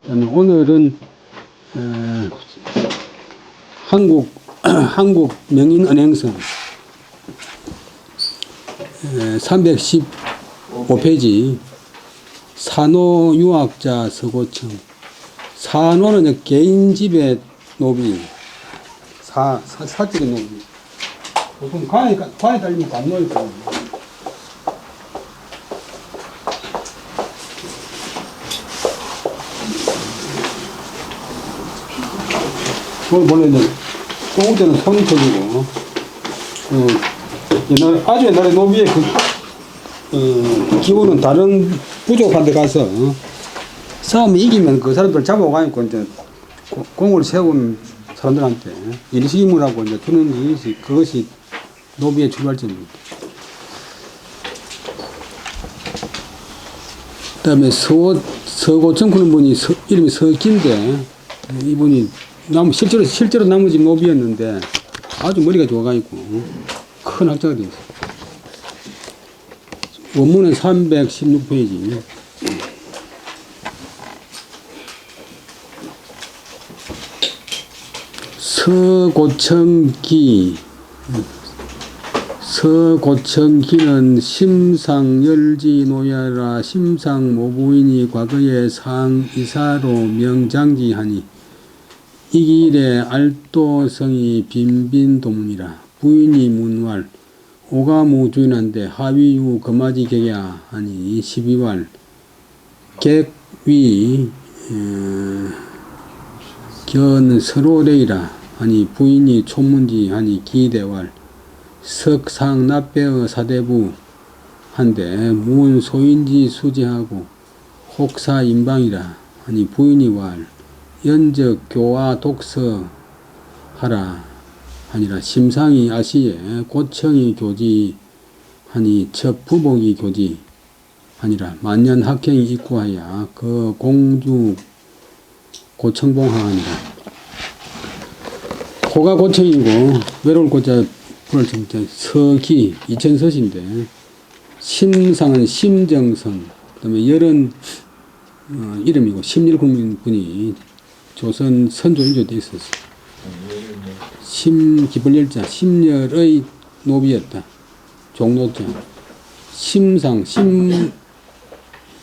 오늘은 한국 명인은행선 315페이지 산호 유학자 서고청. 산호는 개인집의 노비, 사적인 노비. 보통 관에 달리면 관노였거든요. 원래 이제 똥 때는 손이 터지고, 아주 옛날에 노비의 기본은 다른 부족한 데 가서 싸움이 이기면 그 사람들 잡아가니까 이제 공을 세운 사람들한테 일시임무라고 이제 주는 것이, 그것이 노비의 출발점입니다. 그 다음에 서고청 그런 분이 이름이 서기인데, 이분이 실제로 나머지 노비였는데 아주 머리가 좋아가지고 큰 학자가 되었어요. 원문은 316페이지. 서고청기는 심상열지노야라 심상모부인이 과거에 상이사로 명장지하니 이길에 알도성이 빈빈도문이라. 부인이 문왈 오가무 주인한테 하위유 거마지 객야 하니 12왈 객위 견 서로레이라 하니 부인이 촌문지 하니 기대왈 석상 납배의 사대부 한데 문 소인지 수지하고 혹사 인방이라 하니 부인이 왈 연적 교화 독서 하라 하니라. 심상이 아시에 고청이 교지 하니 첫 부복이 교지 하니라. 만년 학행이 입구하여 그 공주 고청봉하니라. 고가 고청이고 외로울 고자 불을 정자 서기 이천서신데, 심상은 심정성, 그 다음에 열은 이름이고 심일국민분이 조선 선조인조 때 있었어. 기벌열자 심열의 노비였다. 종로자. 심상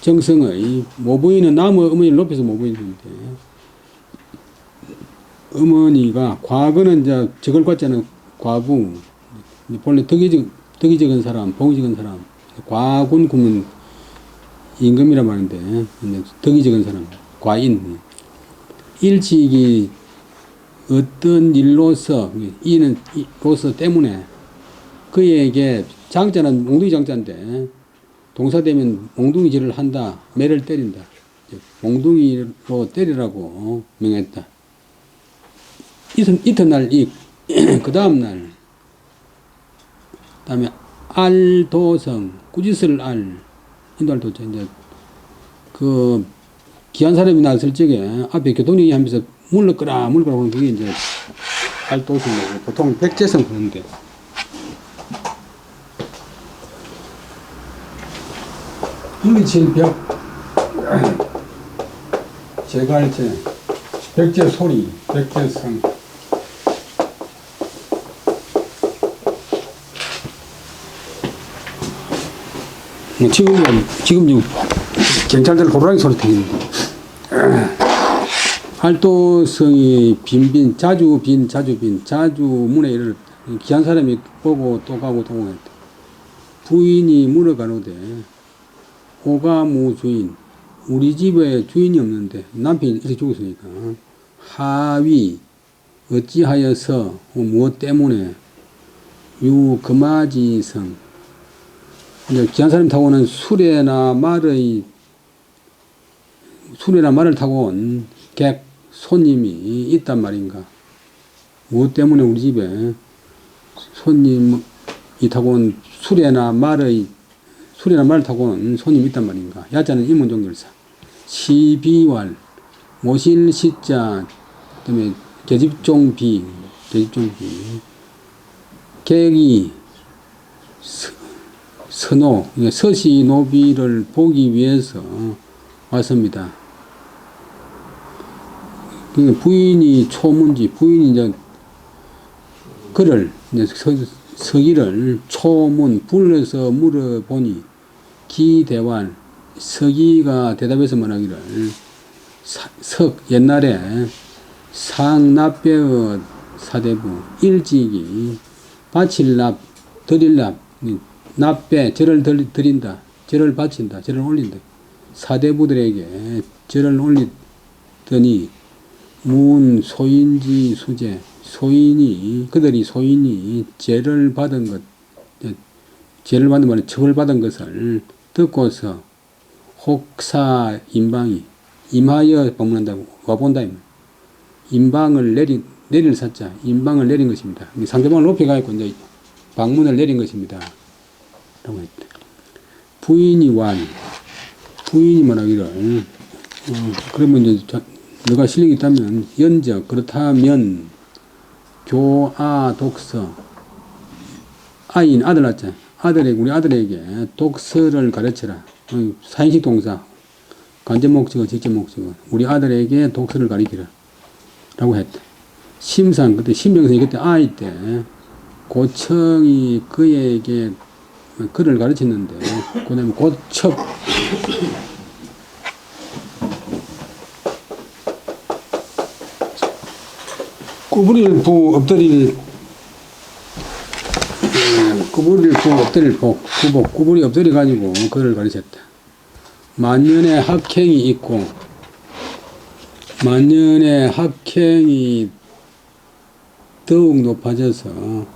심정성의 모부인은 나무 어머니를 높여서 모부인인데, 어머니가 과거는 이제 적을 꽈자는 과부, 본래 덕이 적은 사람, 복이 적은 사람, 과군 구면 임금이라 말하는데 덕이 적은 사람, 과인. 일찍이 어떤 일로서, 이는 로서 때문에 그에게 장자는 몽둥이 장자인데 동사되면 몽둥이질을 한다, 매를 때린다. 몽둥이로 때리라고 명했다. 이튿날 그 다음날, 그 다음에 알도성, 꾸짖을 알, 인도할 도자, 이제 그 귀한 사람이 나설 적에 앞에 교통령이 하면서 물러거라 하면 그게 이제 알도성이고, 보통 백제성 그런데. 물리칠 벽, 제갈제, 백제 소리, 백제성. 지금 경찰들 호루라기 소리 들리는데, 알도성이 자주 문에 이를 귀한 사람이 보고 또 가고 또 오고 했다. 부인이 물어가노되 오가무 주인, 우리 집에 주인이 없는데 남편이 이렇게 죽었으니까 하위 어찌하여서 무엇 때문에 유거마지성, 이제 귀한 사람 타고 오는 수레나 말을 타고 온 객 손님이 있단 말인가. 무엇 때문에 우리 집에 손님이 타고 온 수레나 말을 타고 온 손님이 있단 말인가. 야자는 인문종결사. 시비왈 모실 시자, 그다음에 계집종비, 객이 선호, 서시 노비를 보기 위해서 왔습니다. 그 부인이 초문지, 부인이 이제 글을, 이제 서기를 초문, 불러서 물어보니, 기대환, 서기가 대답해서 말하기를, 옛날에 상납배의 사대부, 일찍이, 바칠납, 드릴납, 납배, 절을 드린다, 절을 바친다, 절을 올린다. 사대부들에게 절을 올리더니, 문 소인지 수제, 그들이 소인이 죄를 받은 것, 죄를 받은 말은 처벌받은 것을 듣고서 혹사 임방이, 임하여 방문한다고, 와본다. 임방을 내릴 사자, 임방을 내린 것입니다. 상대방을 높여가지고 이제 방문을 내린 것입니다. 라고 했다. 부인이 말하기를, 그러면 이제 너가 실력이 있다면, 연적, 그렇다면, 교아, 독서, 아인, 아들 낳자. 우리 아들에게 독서를 가르쳐라. 사인식 동사, 간접 목적어, 직접 목적어. 우리 아들에게 독서를 가르치라. 라고 했다. 심상, 그때 신명선이 그때 아이 때, 고청이 그에게 글을 가르쳤는데, 그 다음에 고첩, 구부릴 부 엎드릴 복, 구복, 구부리 엎드려 가지고 그를 가르쳤다. 만년의 학행이 있고, 만년의 학행이 더욱 높아져서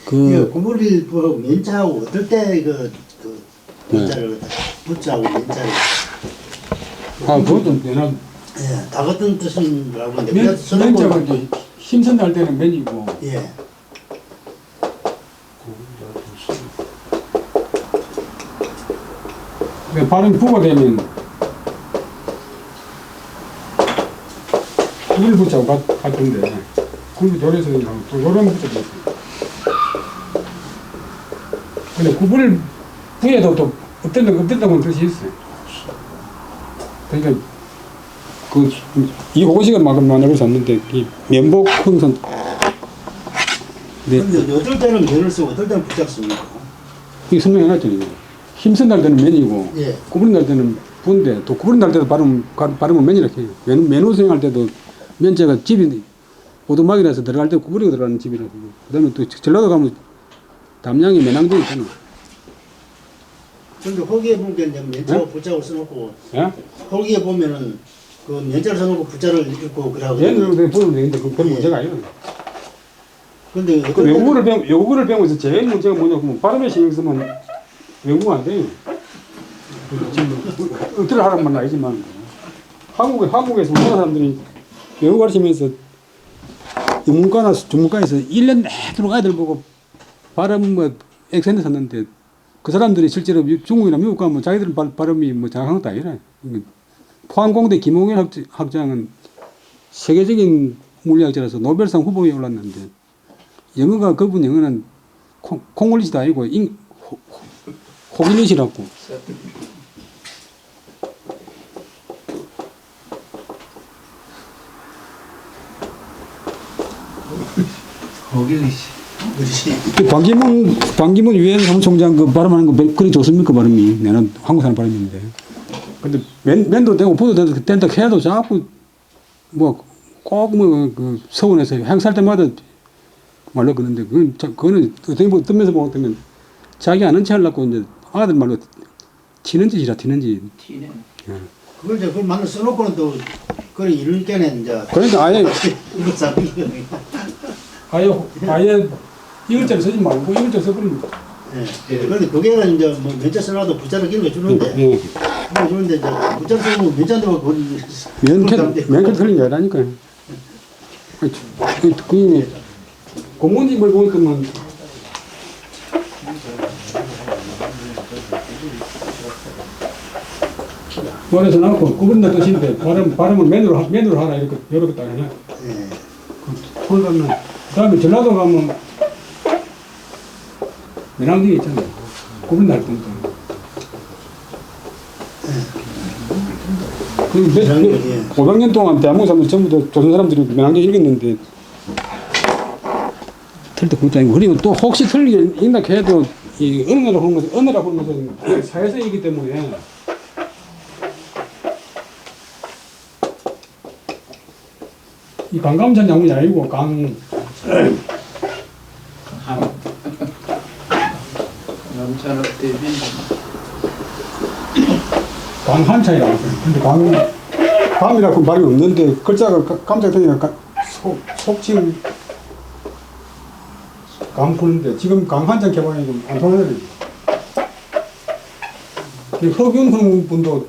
구부릴 부 면자하고 어떨 때 면자를 붙자고 면자를 그것도 내가 다 같은 뜻인 줄 알고 면자가 이제 힘선다 할 때는 면이고, 예. 발음 부가 되면 구불 붙자고 같던데, 구불 조려서 또 요런 붙자고 있어요. 근데 구불 부에도 또 없던다고 뜻이 있어요. 그러니까 이 호식은 막 만나볼 수 없는데, 이 면복 흥선. 네. 근데 어떨 때는 면을 쓰고 어떨 때는 붙잡 씁니까? 이게 설명해놨죠. 힘쓴 날 때는 면이고, 예. 구부린 날 때는 부인데, 또 구부린 날 때도 발음은 면이라고 해요. 면후 수행할 때도 면자가 집이 오두막이라서 들어갈 때 구부리고 들어가는 집이라고. 그 다음에 또 전라도 가면 담양에 면항도 있잖아. 근데 거기에 보면 이제 면자고 예? 붙자고 써놓고, 예? 거기에 보면은 그 면자를 써놓고 붙자를 읽고 그러고. 얘는 보면 되는데, 그건 문제가 아니에요. 근데 그 외국어를 배우면서 제일 문제가 뭐냐면, 발음에 신경 쓰면 외국어 안 돼요. 지금 어떻게 하라는 말은 아니지만, 한국에서 우리나라 사람들이 외국어 가르치면서 영문과나 중문과에서 1년 내도록 아이들 보고 발음 액센트 샀는데, 그 사람들이 실제로 중국이나 미국 가면 자기들 발음이 정확한 것도 아니라. 포항공대 김홍일 학장은 세계적인 물리학자라서 노벨상 후보에 올랐는데, 영어가 그분 영어는 콩글리시도 아니고 호기니시라고. 호기니시. 반기문 유엔 사무총장 그 발음하는 거 그리 좋습니까, 발음이? 내는 한국 사람 발음인데. 근데 면도 되고 부도 된다 해도 자꾸 그 서울에서 행사할 때마다 말로 그러는데, 그거는 어떻게 뜨면서 보면 자기 아는 체 하려고 이제 아들 말로 튀는 짓이라, 튀는 짓. 튀네. 그걸 이제 그걸 만들 써놓고는 또 그걸 이럴 때는 이제. 그러니까 아예 이거 잡히. 아예 이글자를 쓰지 말고 이글자 써버리면. 예. 그런데 그게는 이제 뭐 면자 써놔도 붙자를 읽어주는데. 예. 읽어주는데 이제 붙자 써놓으면 면자도 거기. 맨캐 틀린 게 아니라니까요. 그 공무원님을 보니까만 머리에서 나고 구분된 뜻인데 발음을 맨으로 하라 이렇게 딱 해. 그 다음에 전라도 가면 면항리 있잖아요. 구분할 때니까. 예. 500년 동안 대한민국 사람들 전부 다 조선 사람들이 명항제 읽었는데 틀릴 때 그것도 아니고 그리고 또 혹시 틀리게 읽나 해도 이 언어라고 하는 것은 사회성이기 때문에 이 강감찬 장군이 아니고 강한차이라고 했어요. 근데 감이라고 말이 없는데 글자가 깜짝 터지니까 속칭 강 푸는데 지금 강한장 개발이 좀 안 통하더라고요. 허균 그런 분도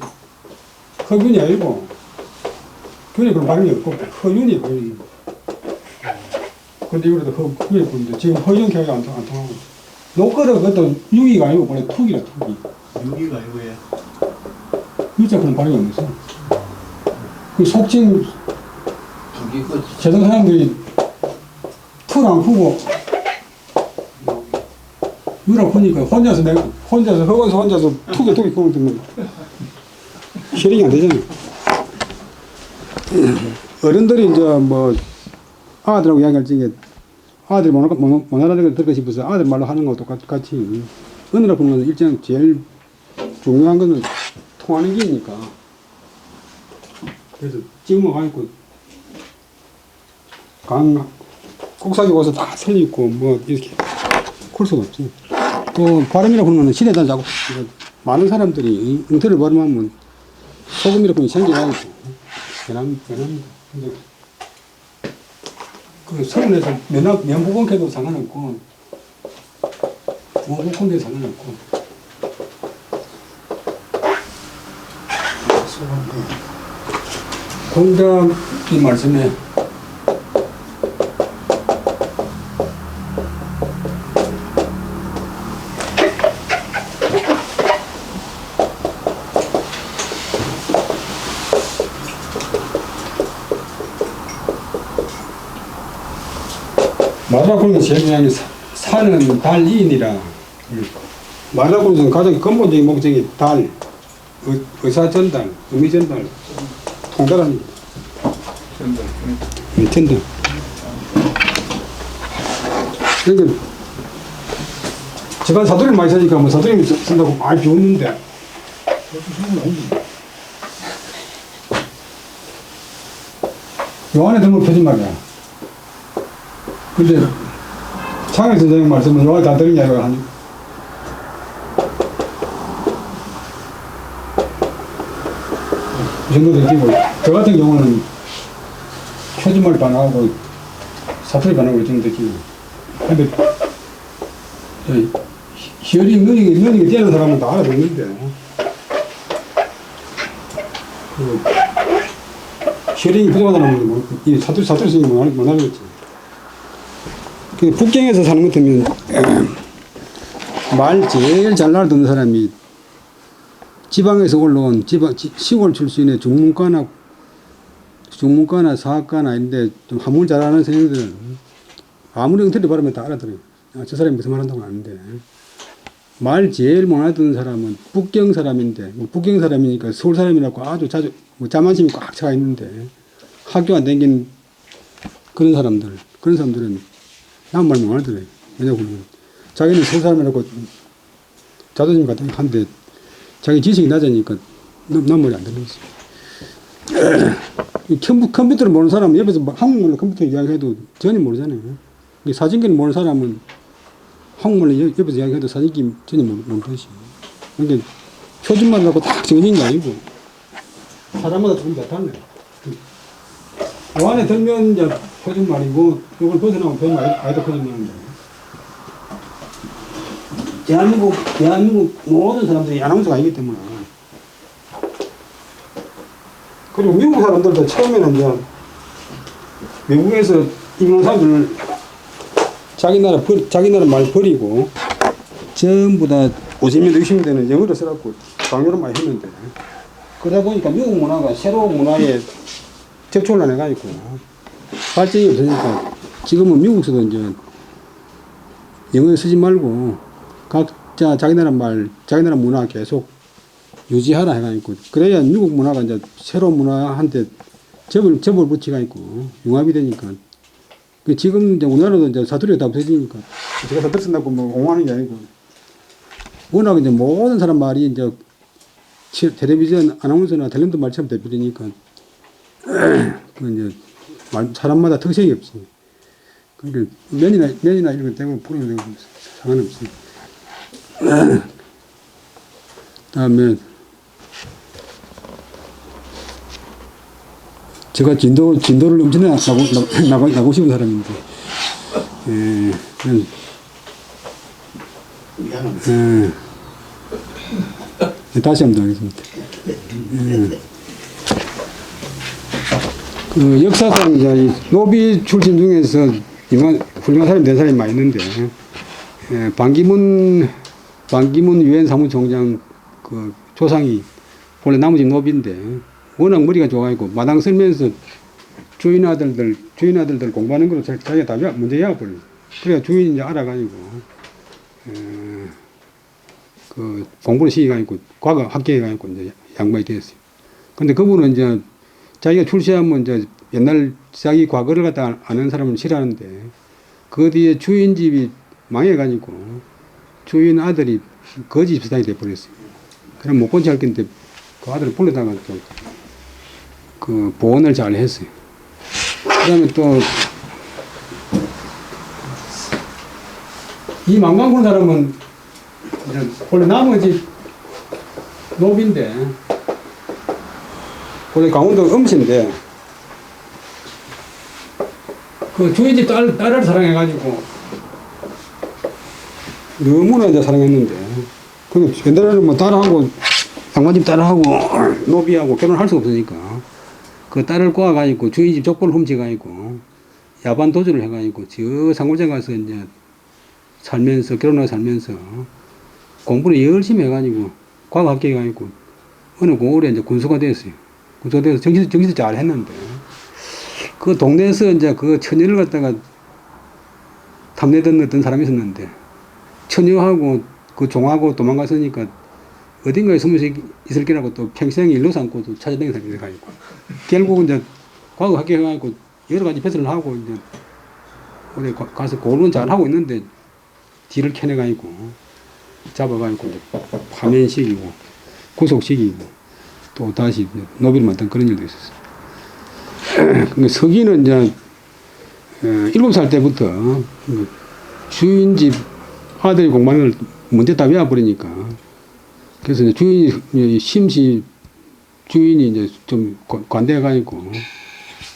허균이 아니고 균이 그런 발음이 없고 허균이 거의 근데 이거라도 허균이 부는데 지금 허균 개발이 안 통하고 노거를 그것도 유기가 아니고 원래 투기라 투기 유기가 이거예요. 유자 그런 발음이 없어. 그 속칭 세상 사람들이 투랑 푸고 유랑 푸니까 혼자서 허건서 혼자서 투기 그러면 되면 쉐링이 안 되잖아. 어른들이 이제 뭐 아들하고 이야기할 적에 아들이 못 알아듣는 걸 듣고 싶어서 아들 말로 하는 것도 똑같이 언어라 보는 것은 일정 제일 중요한 것은 통하는 게니까. 그래서 지금은 가있고 꼭사기 와서 다 틀리고 뭐 이렇게 그럴 수가 없지. 또 발음이라고 하는 것은 시대에 따라 자꾸 많은 사람들이 엉터리를 발음하면 소금이라고 생겨나고 변합니다. 근데 그 서울에서 면부건캐도 상관없고 부부건캐도 상관없고 공자이 말씀에 마라군은 제일 중요한 게 사는 달이인이라. 마라군은 가장 근본적인 목적이 달, 의사전달, 의미전달, 통달합니다. 전달. 그러니까 제가 사투리를 많이 쓰니까 뭐 사투리 쓴다고 많이 배웠는데 요 안에 들면 표준말이야. 근데 창일 선생님 말씀은 요 안에 다 들었냐고 하니 그 정도 느끼고 저 같은 경우는 표준말 반하고 사투리 반하고 좀 느끼고 근데 히어링 능력이 뛰어난 사람은 다 알아듣는데 히어링이 부족한 사람은 이 사투리 쓰기 못 알겠지. 북경에서 사는 것 같으면 말 제일 잘 알아듣는 사람이 지방에서 올라온 시골 출신의 중문과나 사학과나 있는데 좀 한문을 잘하는 선생님들은 아무리 엉터리 발음에 다 알아들어요. 저 사람이 무슨 말 한다고 아는데 말 제일 못 알아듣는 사람은 북경 사람인데 북경 사람이니까 서울 사람이라고 아주 자주 자만심이 꽉 차 있는데 학교 안 다니는 그런 사람들은 난 말 못 알아들어요. 왜냐하면 자기는 서울 사람이라고 자존심 같은 거 한데 자기 지식이 낮으니까 난 말이 안 되는 거지. 컴퓨터를 모르는 사람은 옆에서 한국말로 컴퓨터 이야기해도 전혀 모르잖아요. 사진기를 모르는 사람은 한국말로 옆에서 이야기해도 사진기 전혀 모르는 것이. 그러니까 표준말 갖고 딱 정해진 게 아니고 사람마다 조금 다 달라요. 요 안에 들면 이제 표준말이고 이걸 벗어나면 표준말 아이도 표준말인데 대한민국 모든 사람들이 아나운서가 아니기 때문에 그리고 미국 사람들도 처음에는 이제 미국에서 있는 사람들을 자기 나라 말 버리고 전부 다 50년, 60년대는 영어를 써갖고 강요를 많이 했는데 그러다 보니까 미국 문화가 새로운 문화에 접촉을 안 해가지고 발전이 없으니까 지금은 미국에서도 이제 영어 쓰지 말고 각자 자기 나라 말, 자기 나라 문화 계속 유지하라 해가 있고 그래야 미국 문화가 이제 새로운 문화한테 접을 붙이가 있고 융합이 되니까 그 지금 이제 우리나라도 이제 사투리가 다 없어지니까 제가 사투리 쓴다고 뭐 옹호하는 게 아니고 워낙 이제 모든 사람 말이 이제 텔레비전 아나운서나 탤런트 말처럼 돼버리니까 그 이제 사람마다 특색이 없어. 그러니까 면이나 이런 것 때문에 부르는 거 상관없어. 다음에 제가 진도를 엄청나 나고 싶은 사람인데, 미안합니다. 다시 한번 하겠습니다. 그 역사상 이제 노비 출신 중에서 훌륭한 사람이 된 사람이 많이 있는데, 반기문 유엔 사무총장 그 조상이 원래 나머지 노비인데 워낙 머리가 좋아가지고 마당 쓸면서 주인 아들들 공부하는 거로 자기가 다 먼저 외워버려. 그래야 주인이 이제 알아가지고 그 공부를 시켜가지고 과거 합격해가지고 이제 양반이 되었어요. 근데 그분은 이제 자기가 출세하면 이제 옛날 자기 과거를 갖다 아는 사람은 싫어하는데 그 뒤에 주인 집이 망해가지고 주인 아들이 거지 비슷하게 돼버렸어요. 그럼 못 건치 할 건데 그 아들을 불러다가 좀 그 보온을 잘 했어요. 그 다음에 또 이 망방군 사람은 이제 원래 나머지 노비인데 원래 강원도 음시인데 그 주인집 딸을 사랑해가지고 너무나 이제 사랑했는데 그 옛날에는 뭐 딸하고 양반집 딸하고 노비하고 결혼할 수 없으니까 그 딸을 꼬아가지고 주인집 족보를 훔쳐가지고 야반 도주를 해가지고 저 상고장 가서 이제 살면서 결혼하고 살면서 공부를 열심히 해가지고 과거 합격해가지고 어느 고을에 이제 군수가 됐어요. 군수가 돼서 정치도 잘 했는데 그 동네에서 이제 그 처녀를 갖다가 탐내던 어떤 사람이 있었는데 처녀하고 그 종하고 도망갔으니까 어딘가에 숨어서 있을 거라고 또 평생 일로 삼고도 찾아다니는 사람이 가지고 결국은 이제 과거 합격해가지고 여러 가지 배설을 하고 이제 어디 가서 고르는 잘 하고 있는데 뒤를 캐내가지고 잡아가지고 이제 파면시키고 구속시키고 또 다시 노비를 만든 그런 일도 있었어요. 근데 서기는 이제 7살 때부터 주인집 아들이 공부하는 걸 문제 다 외워버리니까 그래서 이제 주인이 이제 좀 관대해가지고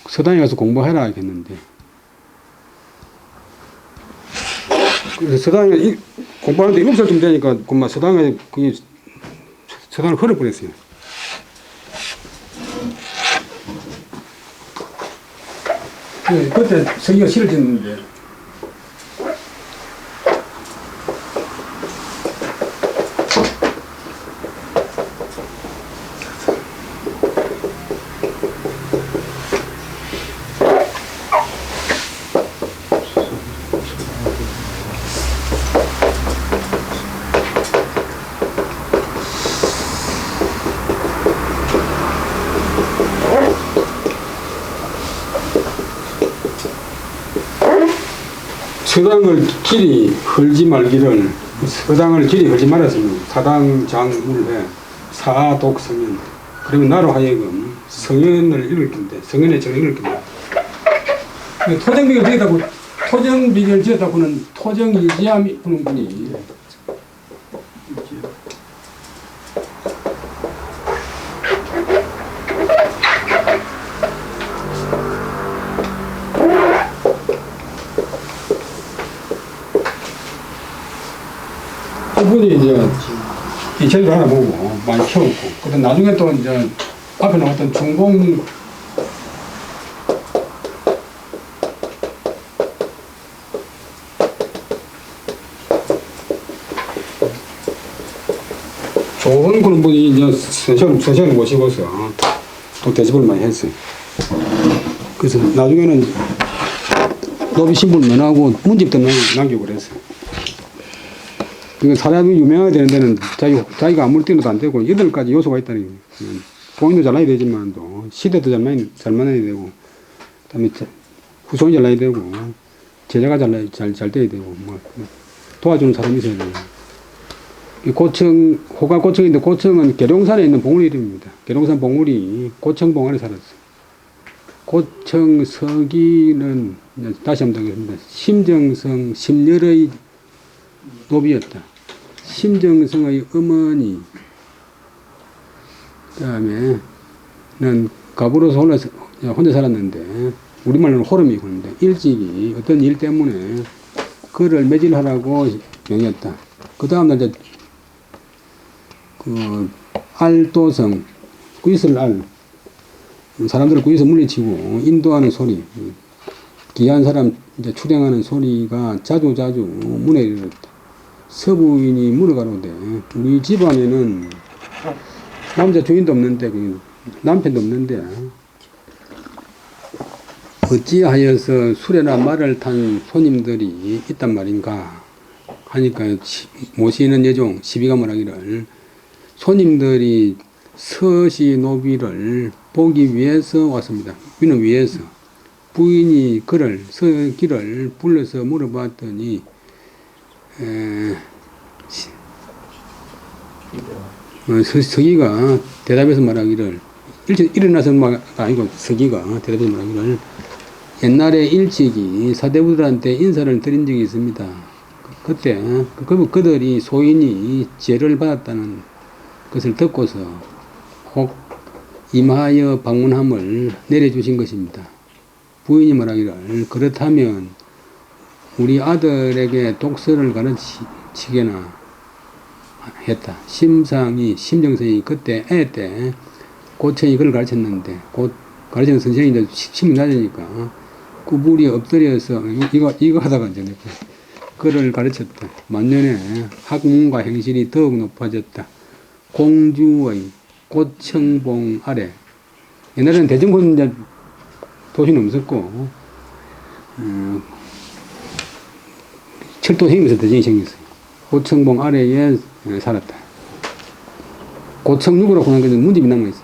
서당에 가서 공부해라 했는데 그래서 서당에 공부하는데 7살쯤 되니까 그만 서당에 서당을 걸어버렸어요. 그때 서기가 시를 짓는데 서당을 길이 헐지 말기를 서당을 길이 헐지 말았으면 사당 장물회 사독성현 그러면 나로 하여금 성현을 읽을 건데 성현의 정을 읽을 건데 토정비결 지었다고는 토정이지함이 부는 분이 그분이 이제 이 제주를 하나 보고 많이 키웠고, 그다음 나중에 또 이제 앞에 나왔던 중공 좋은 그런 분이 이제 선생을 모시고서 또 대접을 많이 했어요. 그래서 나중에는 노비 신분을 면하고 문집도 남기고 그랬어요. 그러니까 사람이 유명해야 되는 데는 자기가 아무리 뛰어도 안 되고 8가지 요소가 있다는 거예요. 공인도 잘 나야 되지만 또 시대도 잘 만나야 되고 그다음에 후손이 잘 나야 되고 제자가 잘 돼야 되고 뭐 도와주는 사람이 있어야 돼요. 고청, 호가 고청인데 고청은 계룡산에 있는 봉우리 이름입니다. 계룡산 봉우리 고청봉 안에 살았어요. 고청 서기는 다시 한번 하겠습니다. 심정성 심렬의 노비였다. 심정성의 어머니 그다음에는 갑으로서 혼자 살았는데 우리말로는 호름이 그런데 일찍이 어떤 일 때문에 그를 매질하라고 명했다. 그 다음날 이제 그 알도성 구이슬 알 사람들을 구해서 물리치고 인도하는 소리 귀한 사람 이제 출행하는 소리가 자주 문에 이르렀다. 서부인이 물어가로되 우리 집안에는 남자 주인도 없는데 남편도 없는데 어찌하여서 수레나 말을 탄 손님들이 있단 말인가 하니까 모시는 여종 시비가 뭐라기를 손님들이 서시 노비를 보기 위해서 왔습니다. 위는 위해서 부인이 서기를 불러서 물어봤더니 서기가 대답해서 말하기를 일어나서 아니고 서기가 대답해서 말하기를 옛날에 일찍이 사대부들한테 인사를 드린 적이 있습니다. 그때 그들이 소인이 죄를 받았다는 것을 듣고서 혹 임하여 방문함을 내려주신 것입니다. 부인이 말하기를 그렇다면 우리 아들에게 독서를 가르치게나 했다. 심정성이 그때 애 때 고청이 그를 가르쳤는데 가르치는 선생님이 힘이 낮으니까 그 물이 엎드려서 이거 하다가 이제 그를 가르쳤다. 만년에 학문과 행실이 더욱 높아졌다. 공주의 고청봉 아래 옛날에는 대전군 이제 도시는 없었고 철도 생기면서 대전이 생겼어요. 고청봉 아래에 살았다. 고청육으로 하는 것은 문집이 남아있어요.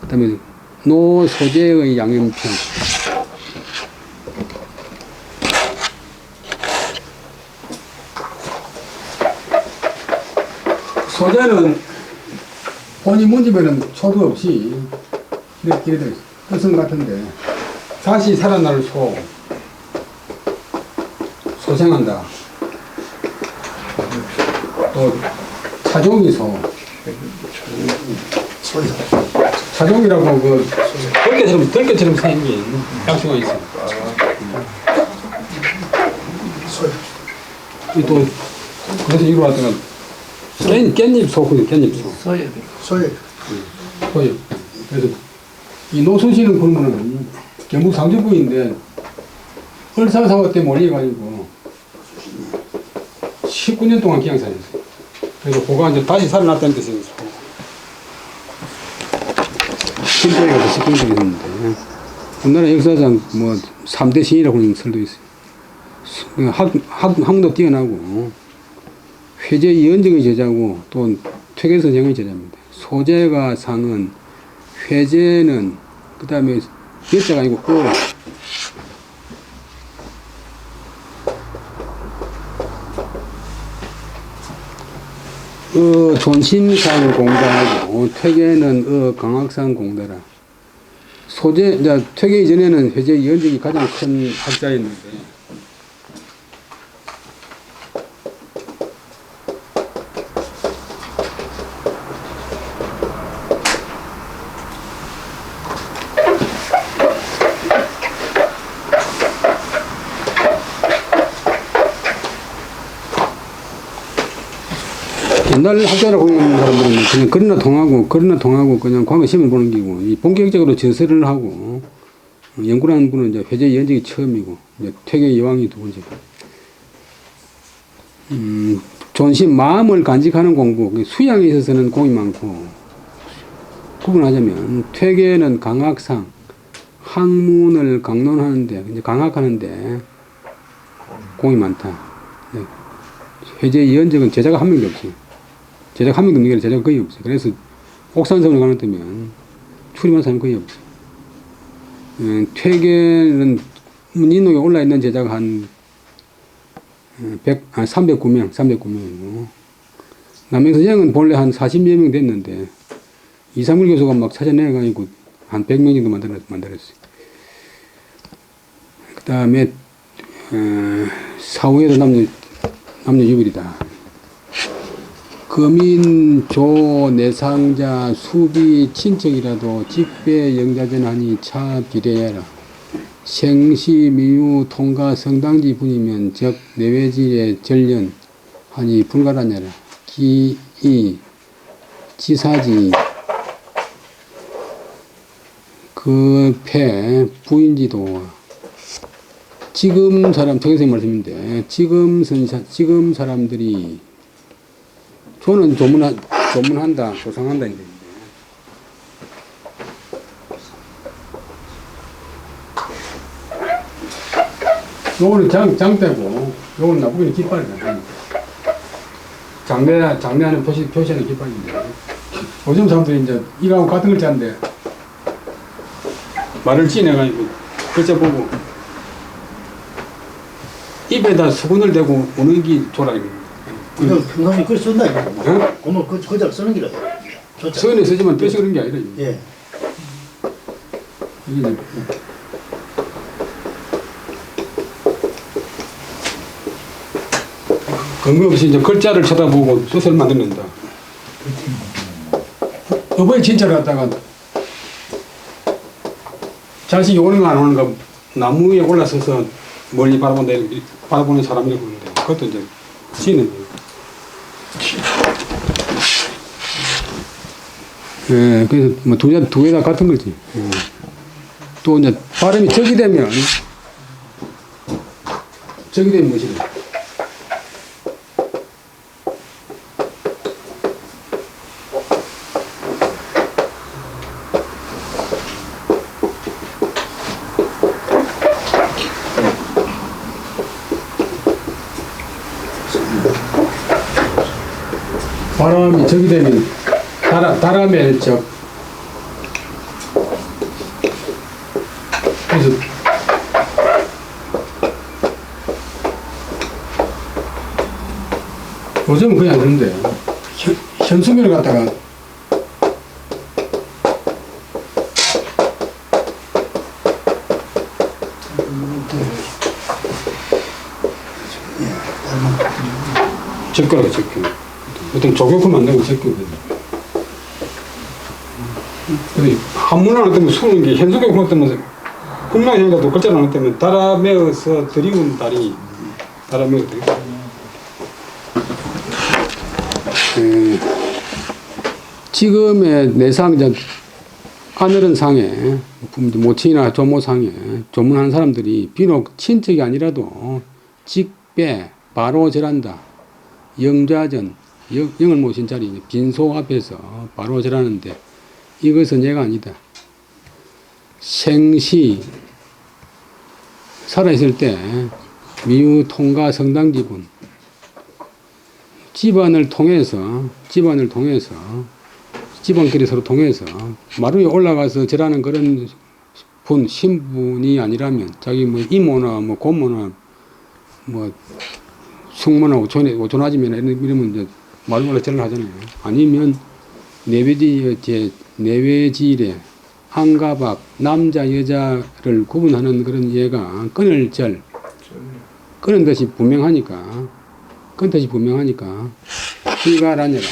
그 다음에 노소재의 양연편 소재는 본인 문집에는 초도 없이 이렇게 되어 있어요. 뜻은 같은데 다시 살아날 소생한다. 또 차종이라고 그 덜개처럼 생긴 약수가 있어요. 또 그래서 이거 왔다가 깻잎 소거든요. 깻잎 소. 소액. 그래서 이 노순씨는 그러면은 경북 상주부인데 얼상사고 때문에 몰려가지고 19년 동안 기양사였어요. 그래서 그가 이제 다시 살아났다는 뜻이에요. 신도에 가서 식경들이 있는데 우리나라 역사상 뭐 3대 신이라고 하는 설도 있어요. 학문도 뛰어나고 회제 이연정의 제자고 또 퇴계선생의 제자입니다. 소재가 상은 회제는 그 다음에 여자가 아니고 존심상 공자하고 퇴계는 강학상 공자라. 소재 이제 퇴계 이전에는 회제 이연정이 가장 큰 학자였는데 옛날 학자라고 하는 사람들은 그냥 글이나 통하고 그냥 과거 시험을 보는 기고 본격적으로 저서를 하고 연구하는 분은 이제 회제 연적이 처음이고 이제 퇴계 여왕이 두 번째고 존심 마음을 간직하는 공부 수양에 있어서는 공이 많고 구분하자면 퇴계는 강학상 학문을 강론하는데 이제 강학하는데 공이 많다. 회제 예언적은 제자가 한 명도 없어요. 제자가 한 명도 없는 게 아니라 제자가 거의 없어요. 그래서 옥산성을 가는 때면 출입한 사람이 거의 없어요. 퇴계는 인록에 올라있는 제자가 한 309명, 309명이고, 남행선생은 본래 한 40여 명 됐는데, 이상물 교수가 막 찾아내가지고 한 100명 정도 만들었어요. 그 다음에, 사후에도 남녀 유별이다. 금인, 조, 내상자, 수비, 친척이라도 직배, 영자전하니 차 비례하라. 생시, 미유, 통가, 성당지 분이면 적 내외지의 전련 하니 불가라냐라. 기이, 지사지, 그 부인지도. 지금 사람, 정선생 말씀인데, 지금 사람들이 저는 조문한다, 조상한다, 이제. 요거는 장대고, 요거는 나쁘게는 깃발이다. 장대하는 표시하는 깃발인데. 요즘 사람들이 이제 이거하고 같은 글자인데, 말을 찌내가지고, 글자 보고, 입에다 수건을 대고 오는 게 조락입니다. 그냥 평상시 글 쓴다 이거. 응? 그러면 그작 쓰는 기라. 서연에 쓰지만 뜻이 그런 게 아니라. 예. 이게 이제 근거 없이 이제 글자를 쳐다보고 뜻을 만들는다. 어버이 진짜를 갖다가 자식이 오는 거 안 오는 거 나무 위에 올라서서 멀리 바라보는 사람이라고 그러는데 그것도 이제 지는 거예요. 예, 그래서 뭐 두 개 다 같은 거지. 또 이제 발음이 적이 되면 무엇이래? 바람이 적이 되면 다라멜 적. 그래서 요즘은 그냥 그런데 현수면을 갖다가 적거라고 적혀. 보통 조교품 만들고 적거거든요. 근데 한문을 안 뜨면 수는 게 현수교품 뜨면 풍랑형이라도 글자를 안 뜨면 달아매어서 드리운 달이 달아매어 드리고. 지금의 내상자 하늘은 상에 모친이나 조모상에 조문하는 사람들이 비록 친척이 아니라도 직배 바로 절한다. 영좌전 영을 모신 자리 빈소 앞에서 바로 절하는데 이것은 예가 아니다. 생시 살아있을 때 미유 통가 성당 지분 집안을 통해서 집안끼리 서로 통해서 마루 위에 올라가서 절하는 그런 신분이 아니라면 자기 뭐 이모나 뭐 고모나 뭐 숙모나 오촌아지면 이러면 이제 마루 올라 절을 하잖아요. 아니면 내외지일에 안가박 남자 여자를 구분하는 그런 예가 끊을 절 끊은 뜻이 분명하니까 불가라냐라.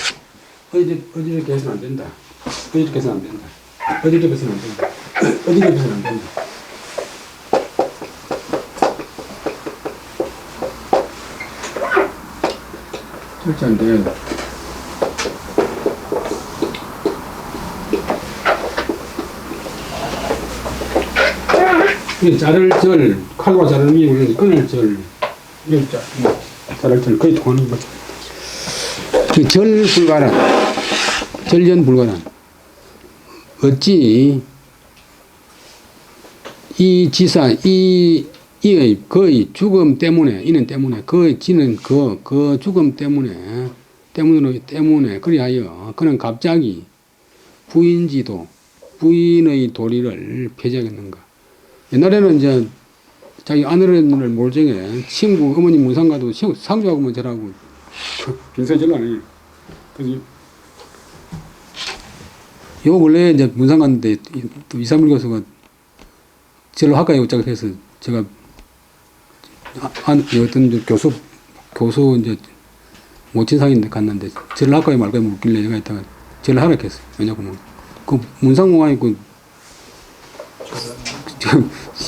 어디저렇게 해서는 안 된다. 어디저렇게 해서는 안 된다. 어디저렇게 해서는 안 된다. 어디저렇게 해서는 안 된다. 절대 안 돼요. 자를 절, 칼과 자를 미우는 끊을 절, 자를 절 거의 통하는 거죠. 절 불가란, 절연 불가란. 어찌 이 지사, 이 이의 거의 죽음 때문에 이는 때문에 거의 지는 그 죽음 때문에 그리하여 그는 갑자기 부인의 도리를 폐지하겠는가. 옛날에는 이제 자기 아내를 몰정해 친구 어머니 문상가도 상주하고만 절하고 빈세절 안 해요. 그래서 요 근래에 이제 문상 갔는데 또 이삼일 교수가 절로 할까요? 어쩌고 해서 제가 어떤 교수 이제 모친상인데 갔는데 절로 할까요? 말까요? 묻길래 내가 이따가 절로 하라 했어요. 왜냐면 그 문상공항 있고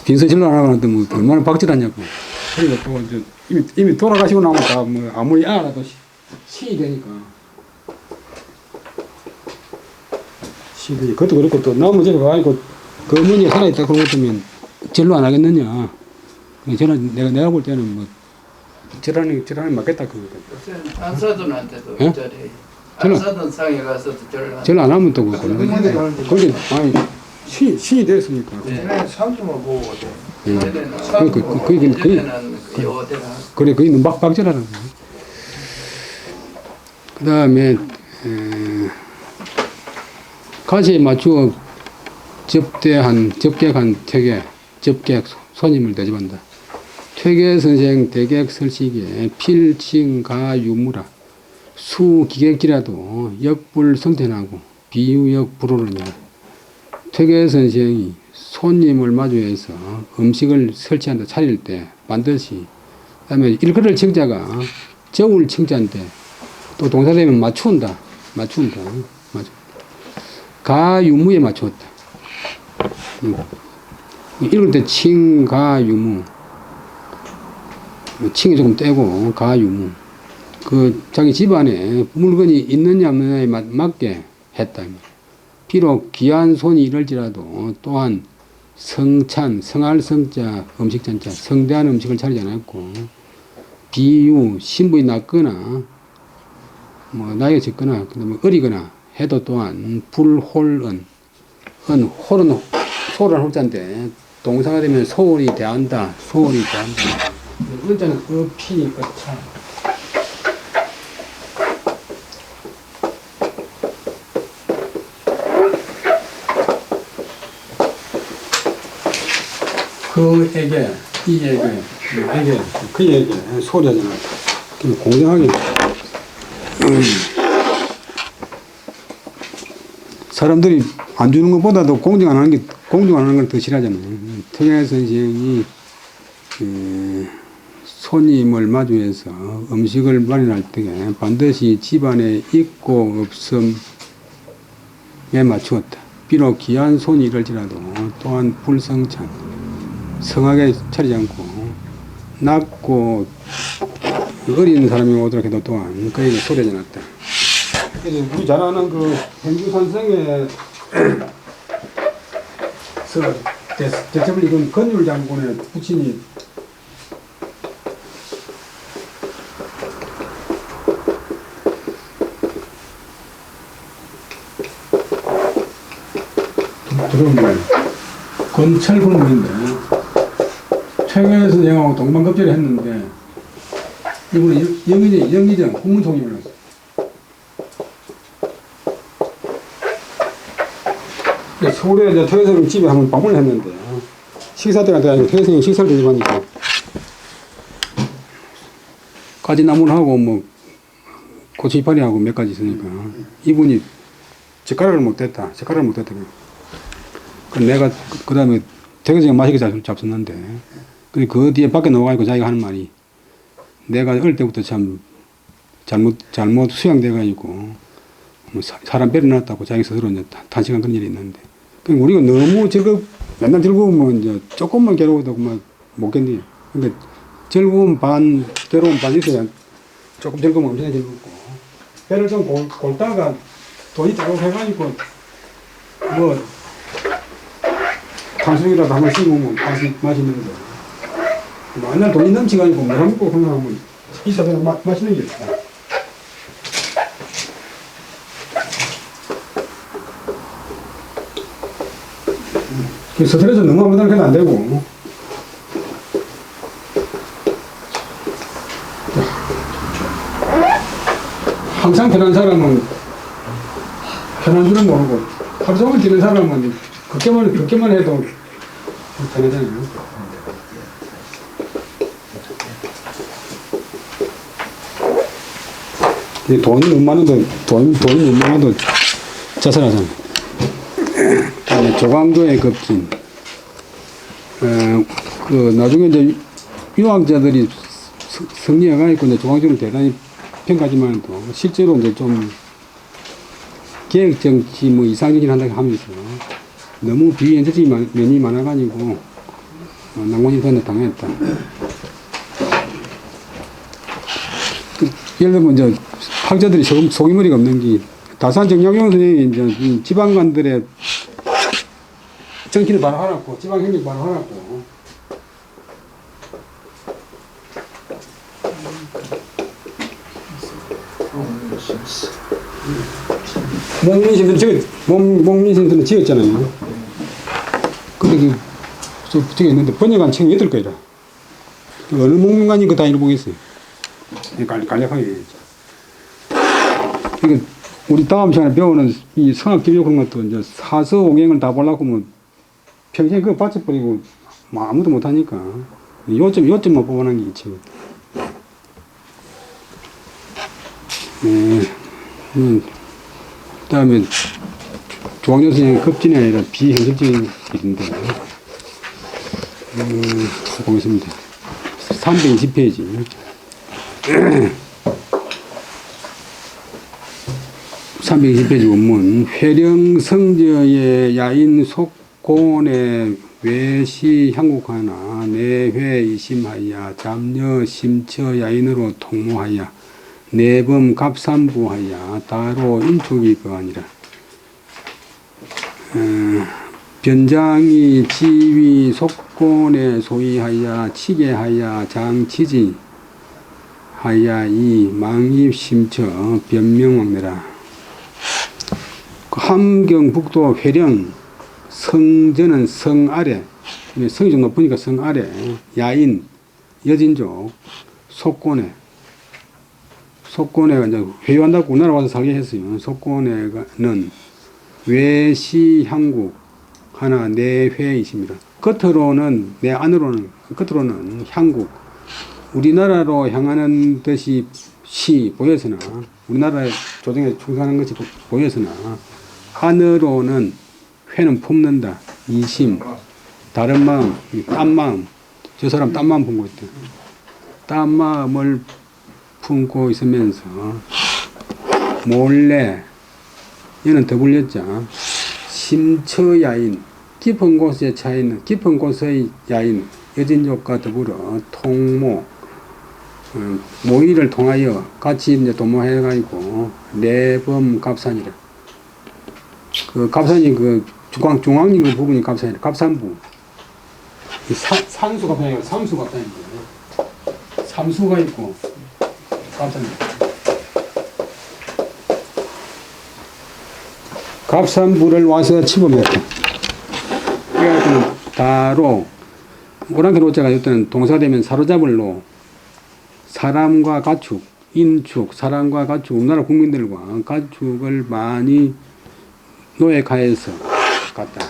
빈서질로 안 하고 뭐 얼마나 박질하냐고. 그러니까 또 이제 이미 돌아가시고 나면 다 뭐 아무리 알아도 시이 되니까. 시이 그것도 그렇고 또 나무 집에 가가지고 그 어머니가 살아있다 그러고 있으면 절로 안 하겠느냐. 저는 내가 볼 때는 뭐 절하는 맞겠다 그거거든. 안사돈한테도 예? 절해. 절로- 안사돈 상에 가서도 절을 절로 안 하면 또 그거는. 근데 아니 시이 됐으니까. 네. 삼주만 보고 돼. 그때는 요대라. 그래 그게 너무 박질하는 거야. 그 다음에 가시에 맞추어 접객한 접객 손님을 대접한다. 퇴계 선생 대객 설식에 필칭가유무라 수기객지라도 역불 선택하고 비유역 불호르니라. 퇴계 선생이 손님을 마주해서 음식을 설치한다 차릴 때 반드시 그다음에 일거를 청자가 저울 청자인데 또 동사되면 맞춘다. 가유무에 맞추었다. 읽을 때 칭가유무 칭이 조금 떼고 가유무 그 자기 집안에 물건이 있느냐 없느냐에 맞게 했다. 비록 귀한 손이 이럴지라도 또한 성찬, 성할 성자, 음식잔자, 성대한 음식을 차리지 않았고 비유, 신부이 낮거나 뭐 나이가 적거나 그다음에 어리거나 해도 또한 불홀은 홀은 소란 홀자인데 동사가 되면 소홀히 대한다. 은자는 어피 어차. 그에게 소리하잖아. 공정하게. 사람들이 안 주는 것보다도 공정 안 하는 걸 더 싫어하잖아요. 퇴계 선생이 손님을 마주해서 음식을 마련할 때 반드시 집안에 있고 없음에 맞추었다. 비록 귀한 손이 이럴지라도 또한 불성찬, 성하게 차리지 않고 낮고 어린 사람이 오도록 해도 또한 그에게 소리하지 않았다. 그래서 우리 잘 아는 그 행주산성의 대첩을 이룬 건율장군의 부친이 들어오면 건철군인데 최근에서 영하고 동반급제를 했는데 이분은 영의정 국무총리를 했어요. 서울에 이제 퇴계선생 집에 한번 방문을 했는데 식사 때가 돼가지고 퇴계선생이 식사를 대접하니까 가지나무를 하고 뭐 고추이파리하고 몇 가지 있으니까 이분이 젓가락을 못댔다. 그 내가 그 다음에 퇴계선생 맛있게 잡섰는데 그 뒤에 밖에 나와가지고 자기가 하는 말이 내가 어릴 때부터 참 잘못 수양돼가지고 사람 배려놨다고 자기 스스로 이제 탄식한 그런 일이 있는데 우리가 너무 맨날 즐거우면 이제 조금만 괴로워도 그만 못 견뎌요. 근데 즐거움 반, 괴로움 반 있어야 조금 즐거우면 엄청나게 즐겁고 배를 좀 골다가 돈이 조금 해가지고 뭐 탕수육이라도 한 번씩 먹으면 맛있는데 맨날 돈이 넘치가지고 뭐 먹고 그러면 있어도 맛있는 게 없어. 스트레스 너무 하면 안 되고 항상 편한 사람은 편한 줄은 모르고 하루 종일 뛰는 사람은 그렇게만 해도 편하잖아요. 돈이 못 많아도 자살하잖아요. 그다음에 조광조의 급진. 나중에 이제 유학자들이 승리해가지고 이제 조광조를 대단히 평가하지만 또 실제로 이제 좀 계획정치 뭐 이상적인 한다고 하면서 너무 비현실적인 면이 많아가지고 낭만이선에 당했다. 예를 들면 이제 학자들이 속이머리가 없는 게 다산 정약용 선생님이 이제 이 지방관들의 정치를 바로 하라고 지방행정 바로 하라고 목민신들은 지었잖아요. 근데 저기 있는데 번역한 책이 8개라. 어느 목민관이 그 단위를 보겠어요. 간략하게 얘기했죠. 그러니까 우리 다음 시간에 배우는 이 성악교육 그런 것도 이제 사서오경을 다 보려고 하면 평생 그거 빠져버리고 뭐 아무도 못하니까 요점만 뽑아놓은 게 있지. 네. 그 다음에 조광조 선생님 급진이 아니라 비현실적인 일인데 보겠습니다. 320페이지 320페이지 원문. 회령성저의 야인 속곤의 외시 향국하나 내회 이심하여 잡녀 심처 야인으로 통모하여 내범 갑산부하여 다로 인촉이 거하니라. 변장이 지위 속곤에 소위하여 치게하여 장치지 하야 이 망입 심처 변명왕내라. 함경북도 회령 성전은 성 아래, 성이 좀 높으니까 성 아래 야인 여진족 속곤에 이제 회유한다고 우리나라 와서 살게 했어요. 속곤에는 외시향국 하나 내회이십니다. 겉으로는 겉으로는 향국 우리나라로 향하는 듯이 보여서나 우리나라의 조정에 충성하는 것이 보여서나 안으로는 회는 품는다. 이심 다른 마음 딴 마음 저 사람 딴 마음 품고 있다. 딴 마음을 품고 있으면서 몰래 얘는 더 불렸자 심처야인 깊은 곳에 차있는 깊은 곳의 야인 여진족과 더불어 통모 모의를 통하여 같이 이제 도모해가지고 내범 갑산이라. 그 갑산이 그 중앙님 그 부분이 갑산이라. 갑산부. 산수 갑산이 아니라 삼수 갑산인데 삼수가 있고 갑산이. 갑산부를 와서 침범했다. 그래가지고 다로 오랑캐 노자가 이때는 동사되면 사로잡을로 사람과 가축, 인축, 사람과 가축, 우리나라 국민들과 가축을 많이 노획하여서 갔다.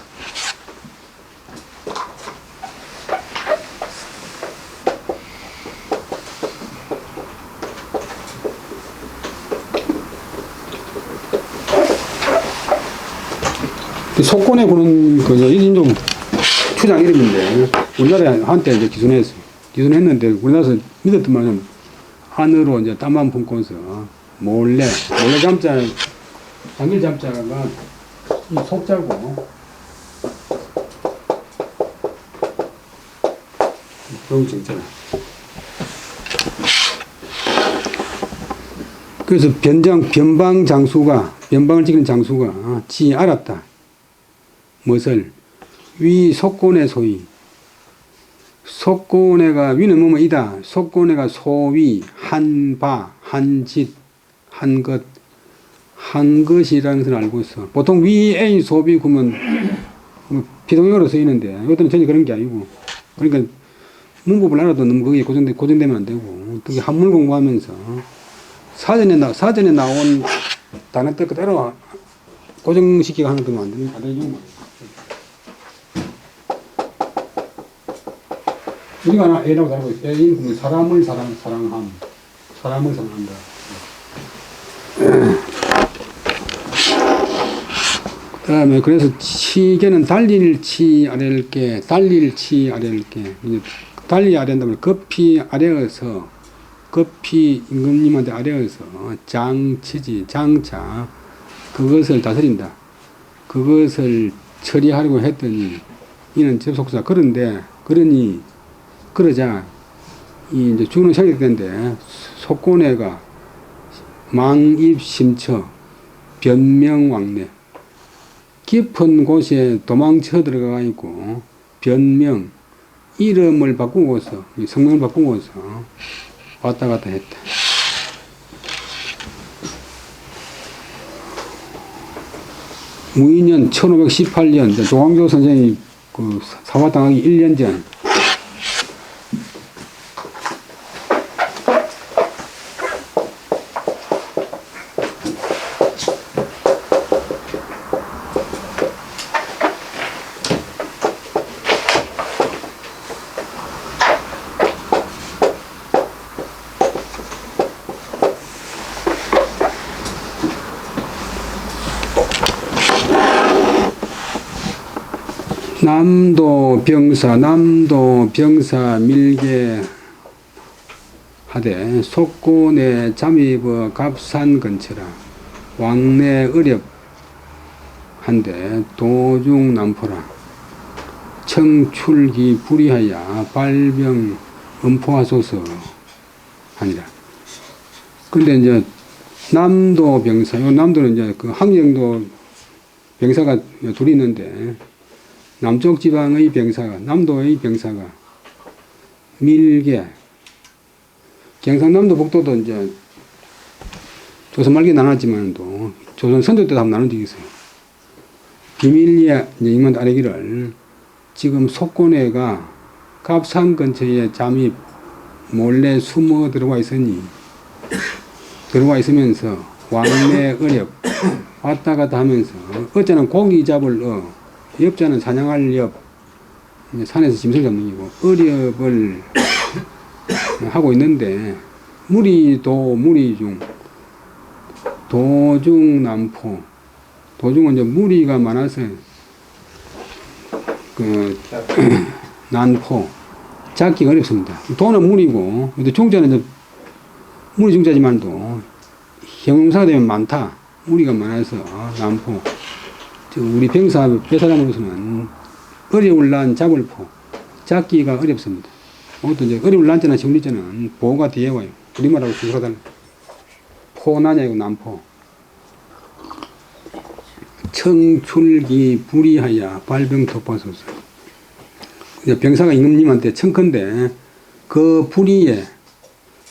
속곤에 보는 그 인종 추장 이름인데 우리나라에 한때 이제 기순했는데 우리나라에서 믿었던 말은 안으로 이제 땀만 품고서 몰래 잠자 당길 잠자가 이 속자고 그런 거 있잖아. 그래서 변방을 지키는 장수가 지 알았다. 무엇을? 위 속곤의 소위. 속곤애가 위는 뭐뭐 이다. 속곤애가 소위, 한바, 한짓, 한것, 한것이라는 것을 알고 있어. 보통 위에 소비 구면 비동형으로 쓰이는데 이것들은 전혀 그런 게 아니고. 그러니까 문법을 알아도 너무 거기에 고정되면 안 되고 특히 한문 공부하면서 사전에 나온 단어들 그대로 고정시키고 하는 것도 안 되는 거예요. 우리가 하나 A라고 달고 있어요. A는 사람을 사랑함. 사람을 사랑한다. 그 다음에 그래서 치계는 달릴 치 아래일게, 달릴 치 아래일게. 달리 아래한다면 급히 아래에서, 급히 임금님한테 아래에서 장치지, 장차 그것을 다스린다. 그것을 처리하려고 했더니 이는 접속사. 그런데 그러자 이 이제 주는 생길 때인데 속고내가 망입심처 변명왕래 깊은 곳에 도망쳐 들어가 있고 변명 이름을 바꾸고서 성명을 바꾸고서 왔다 갔다 했다. 무인년 1518년 조광조 선생이 그 사화당하기 1년 전 남도 병사 밀게 하되 속고내 잠입어 갑산 근처라 왕래 어렵한데 도중 남포라 청출기 불이하여 발병 음포하소서 하니라. 근데 이제 남도 병사, 요 남도는 이제 그 항영도 병사가 둘이 있는데 남쪽 지방의 병사가, 남도의 병사가 밀게, 경상남도 북도도 이제 조선 말기에 나눴지만도 조선 선조 때도 한번 나눈 적이 있어요. 비밀리에 이제 임한 아래기를 지금 속고내가 갑산 근처에 잠입 몰래 숨어 들어와 있으면서 왕래 어렵 왔다 갔다 하면서 어쩌는 고기 잡을 엽자는 사냥할 엽, 산에서 짐승 잡는 거고, 어렵을 하고 있는데, 무리중, 도중 남포, 도중은 이제 무리가 많아서, 난포, 잡기가 어렵습니다. 도는 무리고, 중자는 이제 무리 중자지만도, 형용사가 되면 많다, 무리가 많아서, 난포. 우리 병사 배사람으로서는 어려울 난 잡을 포, 잡기가 어렵습니다. 또 이제 어려울 난자나 시울리자는 보가 뒤에 와요. 우리말하고 비슷하다. 포나냐고 남포. 청출기 불이하여 발병 덮어소서. 병사가 임금님한테 청컨대 그 불의에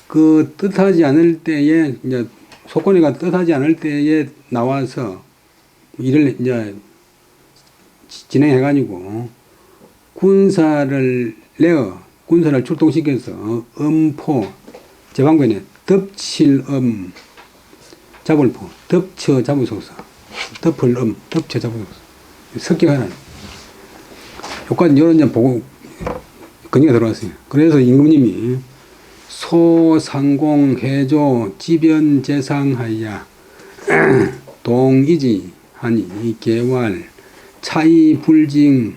그 뜻하지 않을 때에 이제 속건이가 뜻하지 않을 때에 나와서 일을 이제 진행해가지고 군사를 출동시켜서 음포 제방변에 덮칠음 잡을포 덮쳐 잡으소서 덮을 덮쳐 잡으소서 습격하는 요까지 이런 이제 보고 건의가 들어왔어요. 그래서 임금님이 소상공 해조 지변 재상하여 동이지 하니 개활 차이 불징이면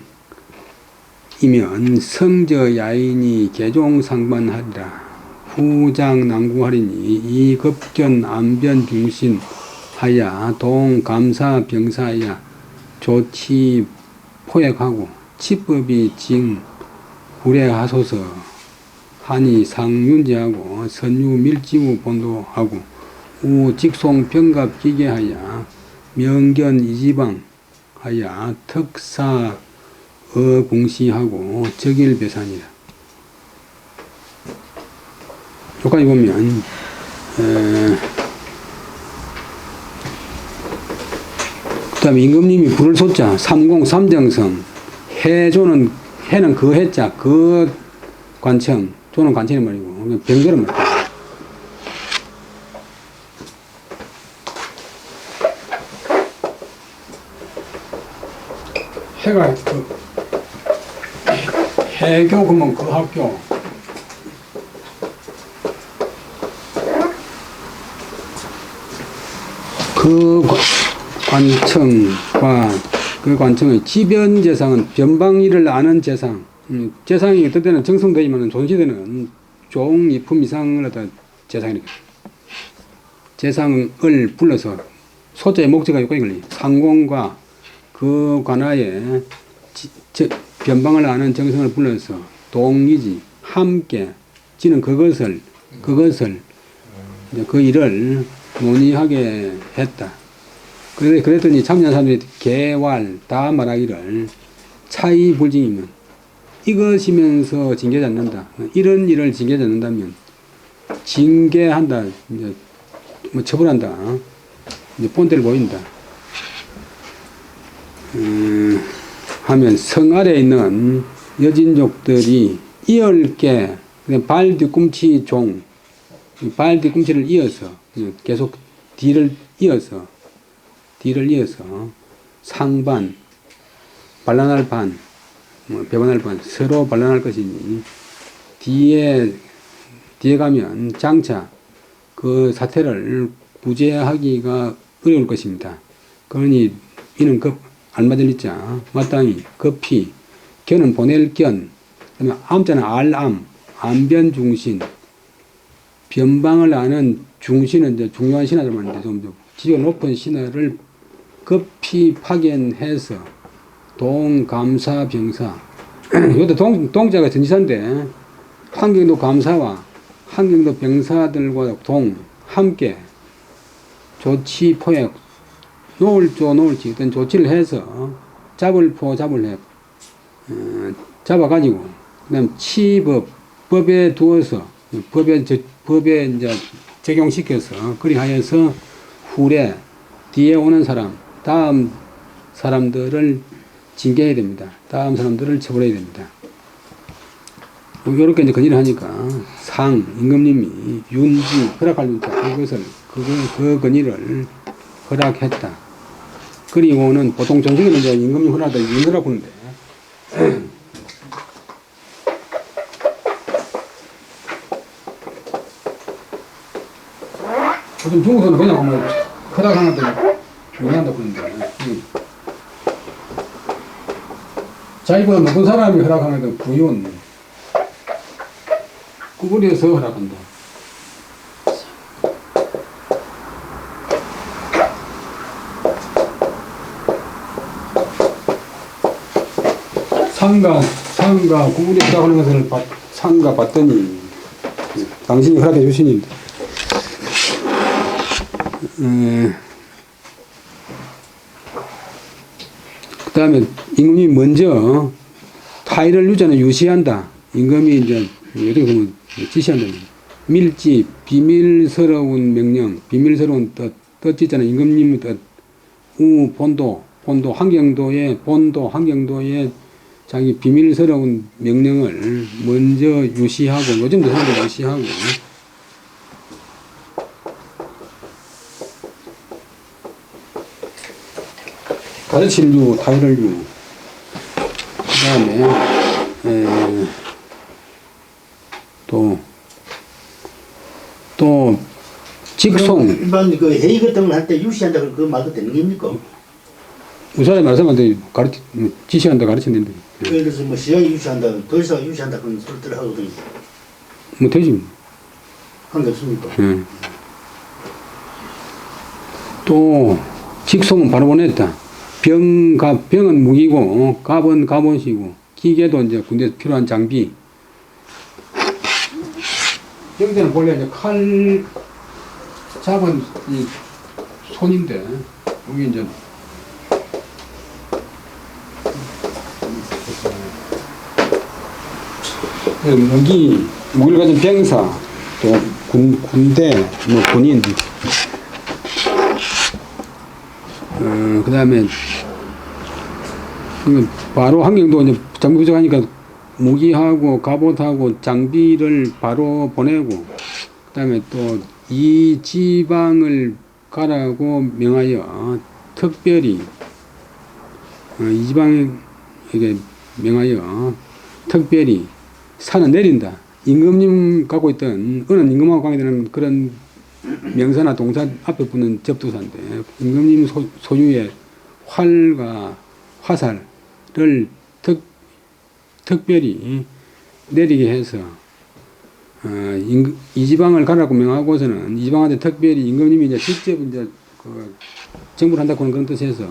성저 야인이 개종 상반하리라. 후장 난구하리니 이 급견 안변 중신 하야 동 감사 병사야 조치 포획하고 치법이 징 구례하소서 하니 상윤제하고 선유 밀지우 본도하고 우 직송 병갑 기계하야 명견 이지방 하야 특사 어공시하고 적일배산이라. 여기까지 보면 그 다음에 임금님이 불을 솟자 삼정성 해조는 해는 그 해자 그 관청 조는 관청이 말이고 병조는 말이고 해가 해교 그러면 그 학교 그 관청과 그 관청의 지변 재상은 변방일을 아는 재상. 재상이 어떤 때는 정성되지만 조선시대는 종이품 이상을 갖다 재상이니까 재상을 불러서 소자의 목적이 있고 이걸 상공과 그 관하에 변방을 아는 정성을 불러서 동의지 함께 지는 그것을 이제 그 일을 논의하게 했다. 그랬더니 참여한 사람들이 개왈 다 말하기를 차이 불징이면 이것이면서 징계하지 않는다. 이런 일을 징계하지 않는다면 징계한다. 이제 뭐 처벌한다. 이제 본때를 보인다. 하면 성 아래에 있는 여진족들이 이을게 발 뒤꿈치 종, 발 뒤꿈치를 이어서 계속 뒤를 이어서 상반, 반란할 반, 배반할 반 서로 반란할 것이니 뒤에 가면 장차 그 사태를 구제하기가 어려울 것입니다. 그러니 이는 급 알맞을리자 마땅히 급히 견은 보낼 견 그다음에 암자는 알암 암변 중신 변방을 아는 중신은 이제 중요한 신하들 말인데 좀 지위가 높은 신하를 급히 파견해서 동감사 병사 이것도 동자가 전지사인데 환경도 감사와 환경도 병사들과 함께 조치 포획 노을지 어떤 조치를 해서 잡을 해 잡아가지고 그다음 치법 법에 두어서 법에 이제 적용시켜서 그리하여서 후래 뒤에 오는 사람 다음 사람들을 징계해야 됩니다. 다음 사람들을 처벌해야 됩니다. 이렇게 이제 건의를 하니까 상 임금님이 윤지 허락할 윤자 그 건의를 허락했다. 그리고는 보통 정식에는 이제 임금님 허락하다 윤허라 부르는데 요즘 중국에서는 그냥 하면 허락하는 데 윤한다 부르는데 자기보다 높은 사람이 허락하는 데 부윤 구부려서 허락한다. 상가 구부려 허락하는 것을 상가 봤더니 당신이 허락해 주시니 그 다음에 임금이 먼저 타의를 유자는 유시한다. 임금이 이제 어떻게 보면 지시한다. 밀지 비밀스러운 명령, 비밀스러운 뜻 있잖아요. 임금님의 뜻, 본도 환경도의 자기 비밀스러운 명령을 먼저 유시하고 요즘도 현재 유시하고 가르칠 유, 타의를 유. 그 다음에 또 직송 일반 그 회의 같은 걸 할 때 유시한다 그 말도 되는 겁니까? 우사람이 말씀한테 지시한다 가르친다는데 예를 들어서 뭐 시장이 유시한다 도지사가 유시한다 그런 소리들 하거든요. 뭐 되지 한 게 없습니까? 또 직송은 바로 보냈다. 병은 무기고 갑은 갑옷이고 기계도 이제 군대에서 필요한 장비. 병대는 본래 이제 칼 잡은 이 손인데 여기 이제 무기를 가진 병사 또 군대 뭐 군인 그 다음에 바로 환경도 이제 장비 부족하니까 무기하고 갑옷하고 장비를 바로 보내고 그 다음에 또 이 지방을 가라고 명하여 특별히 이 지방에 이게 명하여 특별히 산은 내린다. 임금님 갖고 있던 은은 임금하고 관계되는 그런 명사나 동사 앞에 붙는 접두사인데 임금님 소유의 활과 화살을 특별히 내리게 해서 이 지방을 가라고 명하고서는 이 지방한테 특별히 임금님이 이제 직접 이제 그 정부를 한다고 하는 그런 뜻에서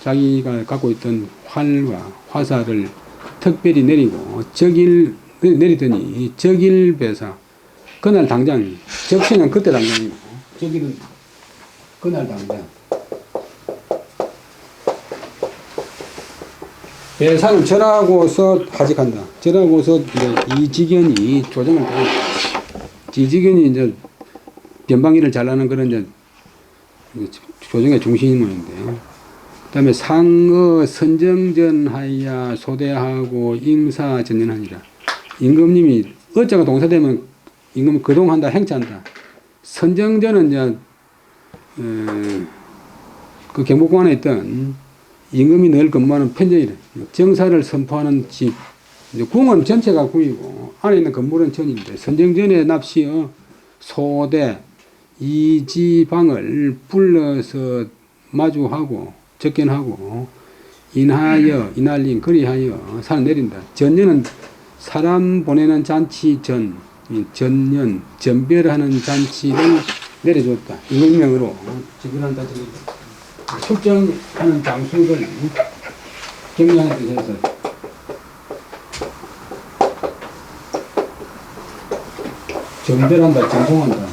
자기가 갖고 있던 활과 화살을 특별히 내리고 내리더니 적일배사 그날 당장 적시는 그때 당장이고 적일은 그날 당장 배상을 절하고서 하직한다. 절하고서 이제 이직연이 조정을 해. 이직연이 이제 변방일을 잘하는 그런 이제 조정의 중심인데, 그다음에 상어 선정전하야 소대하고 잉사전전하니라. 임금님이 어자가 동사되면 임금 거동한다, 행차한다. 선정전은 이제 그 경복궁 안에 있던 임금이 늘 근무하는 편전이래. 정사를 선포하는 집. 궁은 전체가 궁이고 안에 있는 건물은 전인데 선정전에 납시어 소대 이지방을 불러서 마주하고 접견하고 인하여 이날림 그리하여 산을 내린다. 전년은 사람 보내는 잔치 전년 전별하는 잔치를 내려줬다. 임금명으로 지불한다. 출정하는 장수를 격려하는 뜻에서 전별한다, 전송한다.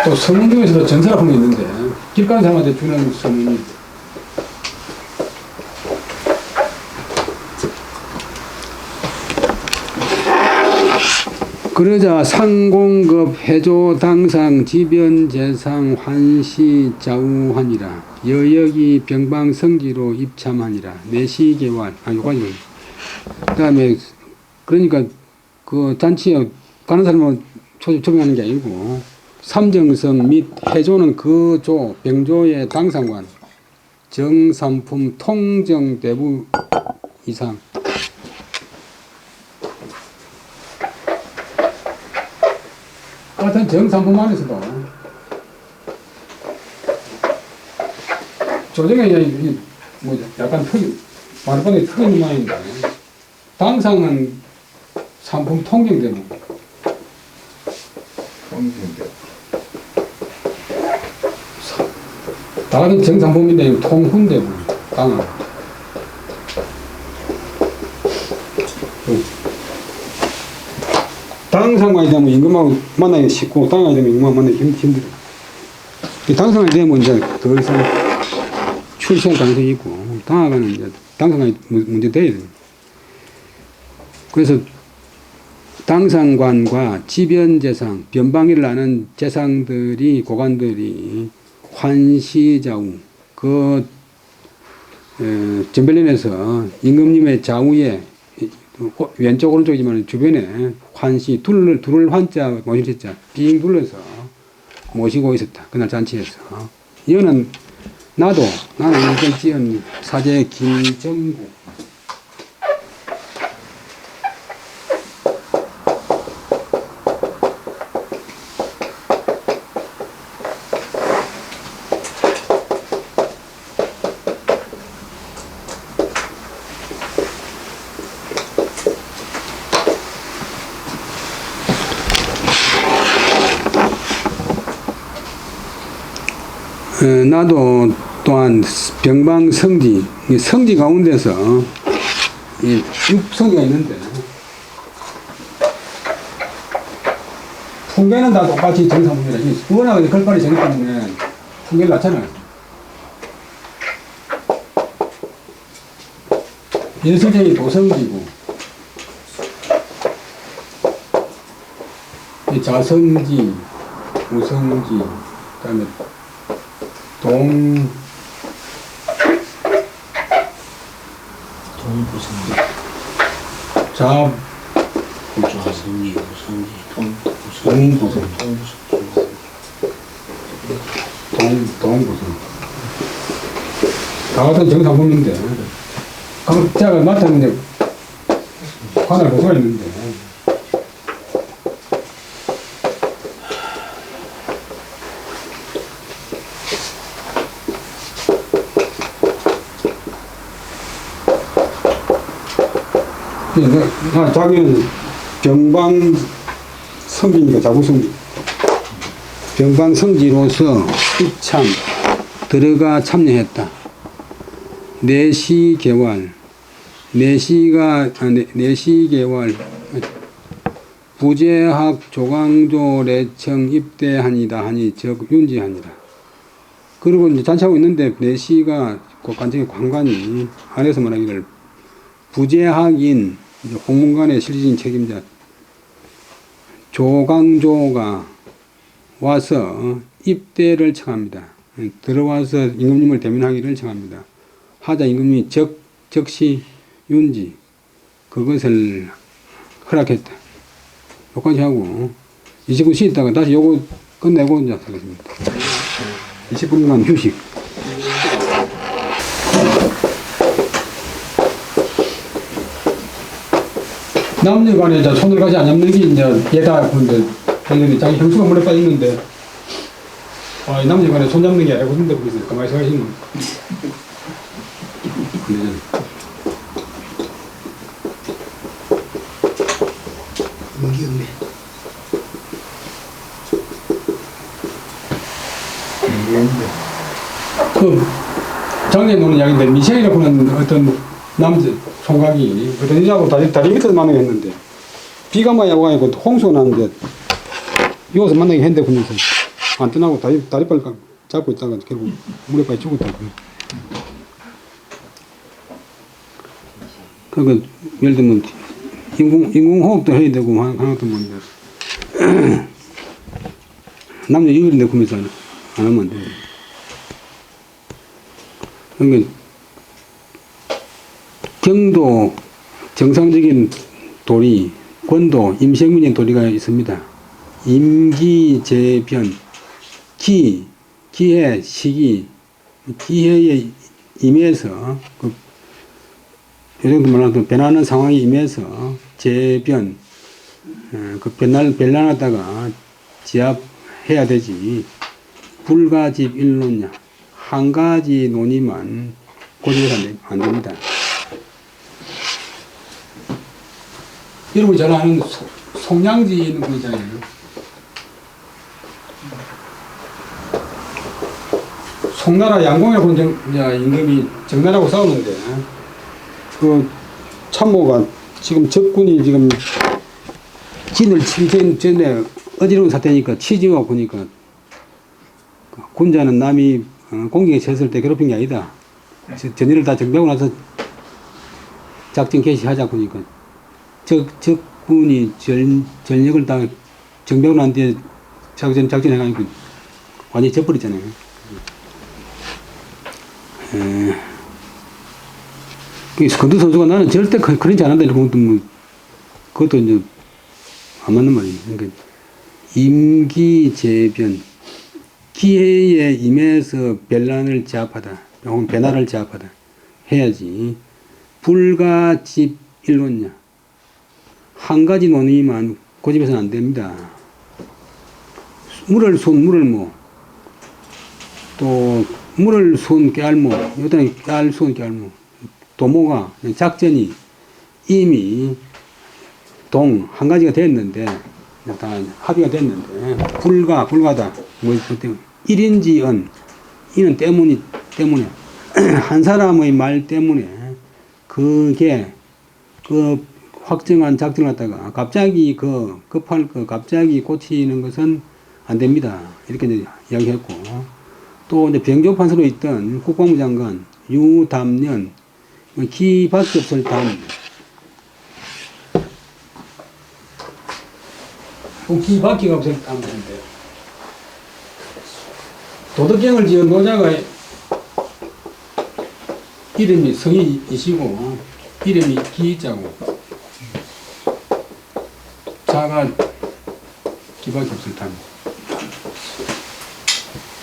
또 서문 중에서도 전사라 하는 게 있는데 길 가는 사람한테 주는 서문이 그러자 상공급 해조 당상 지변 재상 환시 좌우하니라 여역이 병방 성지로 입참하니라 내시계활 요까지. 그다음에 그러니까 그 잔치에 가는 사람은 초빙하는 게 아니고 삼정성 및 해조는 그 조 병조의 당상관 정삼품 통정대부 이상 같은 정상품 안에서도 조정의 뭐 약간 말반에 틀린 모양인데 당상은 상품 통정대부 다 같은 정상품인데 통훈대부 당은 당상관이 되면 임금하고 만나기 쉽고 당상이 되면 임금하고 만나기 힘들어. 당상관이 되면 이제 더 이상 출시할 가능성이 있고 당하가는 이제 당상관이 문제 돼야 돼. 그래서 당상관과 지변재상 변방일을 아는 재상들이 고관들이 환시좌우 그 전별련에서 임금님의 좌우에 왼쪽 오른쪽이지만 주변에 환시 둘을 환자 모실 자 빙 둘러서 모시고 있었다. 그날 잔치에서 이거는 나는 이걸 지은 사제 김정구 나도 또한 병방 성지 가운데서 이 육성지가 있는데 풍계는 다 똑같이 정상분이라 워낙 걸판이 정기 때문에 풍계를 낳잖아요. 인수제이 도성지고 이 자성지, 우성지, 그다음에 동부성지, 자성지, 우성지, 동부성지, 동부선. 다 같은 정상범인데, 각자가 맡았는데, 관할 보수가 있는데, 자기는 병방성지니까 자부성지. 병방성지로서 입참, 들어가 참여했다. 내시개월, 내시개월, 부재학 조강조 내청 입대하니다 하니 즉 윤지하니라. 그리고 이제 잔치하고 있는데 내시가 관청의 관관이 안에서 말하기를 부재학인 공문관의 실질적인 책임자 조강조가 와서 입대를 청합니다. 들어와서 임금님을 대면하기를 청합니다. 하자 임금님이 즉시 윤지 그것을 허락했다. 여기까지 하고 20분 쉬었다가 다시 요거 끝내고 이제 하겠습니다. 20분간 휴식. 남녀간에 손을 가지 안 잡는 게 이제 얘다 근데 당연히 자기 형수가 물에 빠졌는데 남녀간에 손 잡는 게 아니고 근데 거기서 가만히 생각하시면 임기응매. 그 장례에 노는 이야기인데 미셸이라고 하는 어떤 남자 총각이 어떤 여자하고 다리 밑에서 만나게 했는데 비가 많이 오고 가니까 홍수가 났는데 여기서 만나게 했는데 그러면서 안 떠나고 다리빨 잡고 있다가 결국 물에 빠져 죽었다고. 그러니까 예를 들면 인공호흡도 해야 되고 하나도 뭔데 남녀 유일인데 그러면서 안 하면 안 돼. 그러니까 경도 정상적인 도리, 권도, 임시행민적인 도리가 있습니다. 임기재변, 기해, 시기, 기해에 임해서 이 정도 말하면 변하는 상황에 임해서 재변, 그 변란하다가 지압해야 되지. 불가집 일론냐, 한 가지 논의만 고집해서 안 됩니다. 여러분이 잘 아는 송량지 있는 거 있잖아요. 송나라 양공이라고 임금이 정나라하고 싸우는데 그 참모가 지금 적군이 지금 진을 치기 전에 어지러운 사태니까 치지고 보니까 군자는 남이 공격에 쳤을 때 괴롭힌 게 아니다. 전의를 다 정비하고 나서 작전 개시하자 보니까 적군이 전력을 다 정비하고 난 뒤에 작전해가지고 완전히 져버렸잖아요. 건두 선수가 나는 절대 그런지 않는다 이러고 그것도 이제 안 맞는 말이에요. 그러니까 임기재변, 기회에 임해서 변란을 제압하다, 혹은 변화를 제압하다 해야지. 불가집일론냐, 한 가지 논의만 고집해서는 안 됩니다. 물을 손, 물을 모, 또 물을 손, 깨알모, 요새는 깨알, 손, 깨알모, 도모가 작전이 이미 한 가지가 됐는데, 다 합의가 됐는데, 불가다. 뭐, 1인지언, 이는 때문에, 한 사람의 말 때문에, 그게, 확정한 작전을 갖다가 갑자기 갑자기 고치는 것은 안 됩니다. 이렇게 이제 이야기했고, 또 이제 병조판서로 있던 국방부 장관, 유담년, 기밖에 없을 담, 기밖에 없을 담인데, 도덕경을 지은 노자가 이름이 성이이시고, 이름이 기자고, 자가 기밖에 없을 담.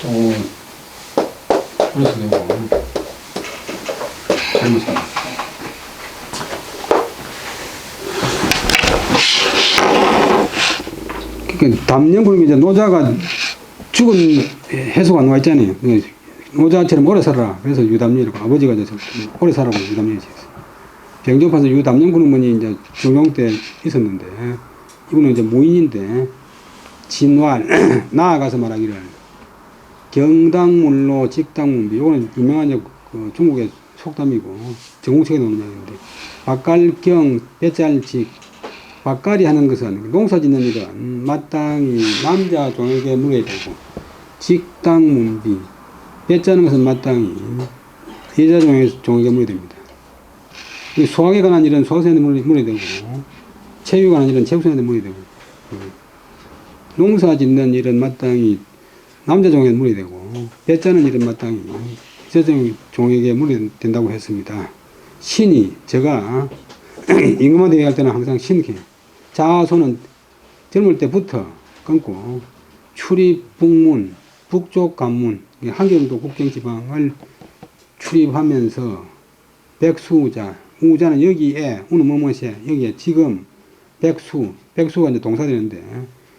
또 그래서 되고 잘못입니다. 그러니까 담령군이 이제 노자가 죽은 해수가 나와 있잖아요. 노자처럼 오래 살아라. 그래서 유담령이라고 아버지가 이제 오래 살아고 유담령이 지었어요. 병정파에서 유담령군 어머니 이제 중종 때 있었는데 이분은 이제 무인인데 진왈 나아가서 말하기를 경당물로 직당문비 이거는 유명한 이제 그 중국의 속담이고 전공책에 나오는 이야기인데 박갈경 배짤직 박갈이 하는 것은 농사 짓는 일은 마땅히 남자 종에게 물어야 되고 직당문비 배짜는 것은 마땅히 여자 종에게 물어야 됩니다. 소학에 관한 일은 소학생한테 물어야 되고 체육에 관한 일은 체육생한테 물어야 되고 농사 짓는 일은 마땅히 남자 종에게 물어야 되고 배짜는 일은 마땅히 여자 종에게 물어야 된다고 했습니다. 신이 제가 임금한테 얘기할 때는 항상 신께 자손은 젊을 때부터 끊고 출입북문 북쪽 관문 한경도 국경지방을 출입하면서 백수자 우자는 여기에 우는 뭐뭐시에 여기에 지금 백수가 이제 동사되는데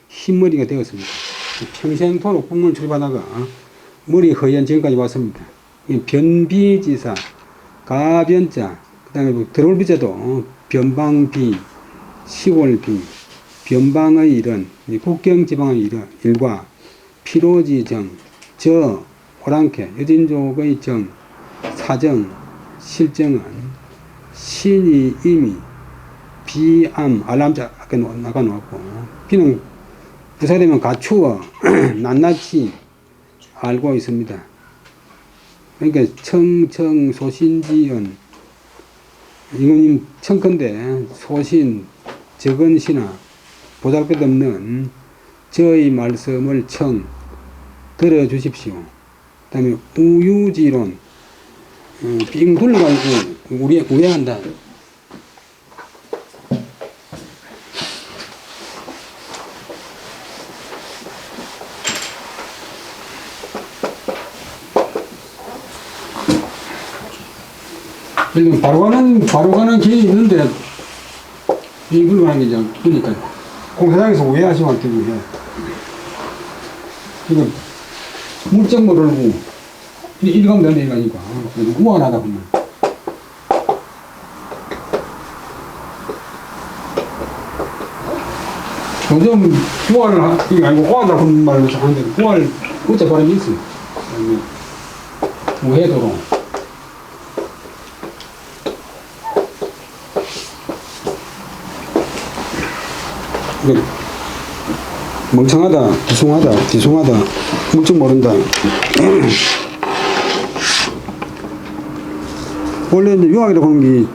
흰머리가 되었습니다. 평생토록 북문을 출입하다가 머리 허연 지금까지 왔습니다. 변비지사 가변자 그 다음에 들어올 비자도 변방비 시골비 변방의 일은 국경지방의 일과 피로지정 저 오랑캐 여진족의 정 사정 실정은 신이 이미 비암 알람자 아까 나가놓았고 비는 부사되면 갖추어 낱낱이 알고 있습니다. 그러니까 청청소신지연 이거님 청컨대 소신 적은시나 보잘것없는 저의 말씀을 청 들어주십시오. 그 다음에 우유지론 빙 둘러가지고 우회한다. 바로 가는 길이 있는데 빙 둘러가는 게 이제 그러니까 공사장에서 우회하시면 안 되고 해. 이거 물정 모르고 이리 가면 되는 얘기가 아니까 우아하다 보면 요즘 우아를 이게 아니고 우아하다 그런 말을 하는데 우아를 어째 발음이 있어요. 우회도로 멍청하다, 뒤숭하다, 물정 모른다. 원래 이제 유학이라고 하는 게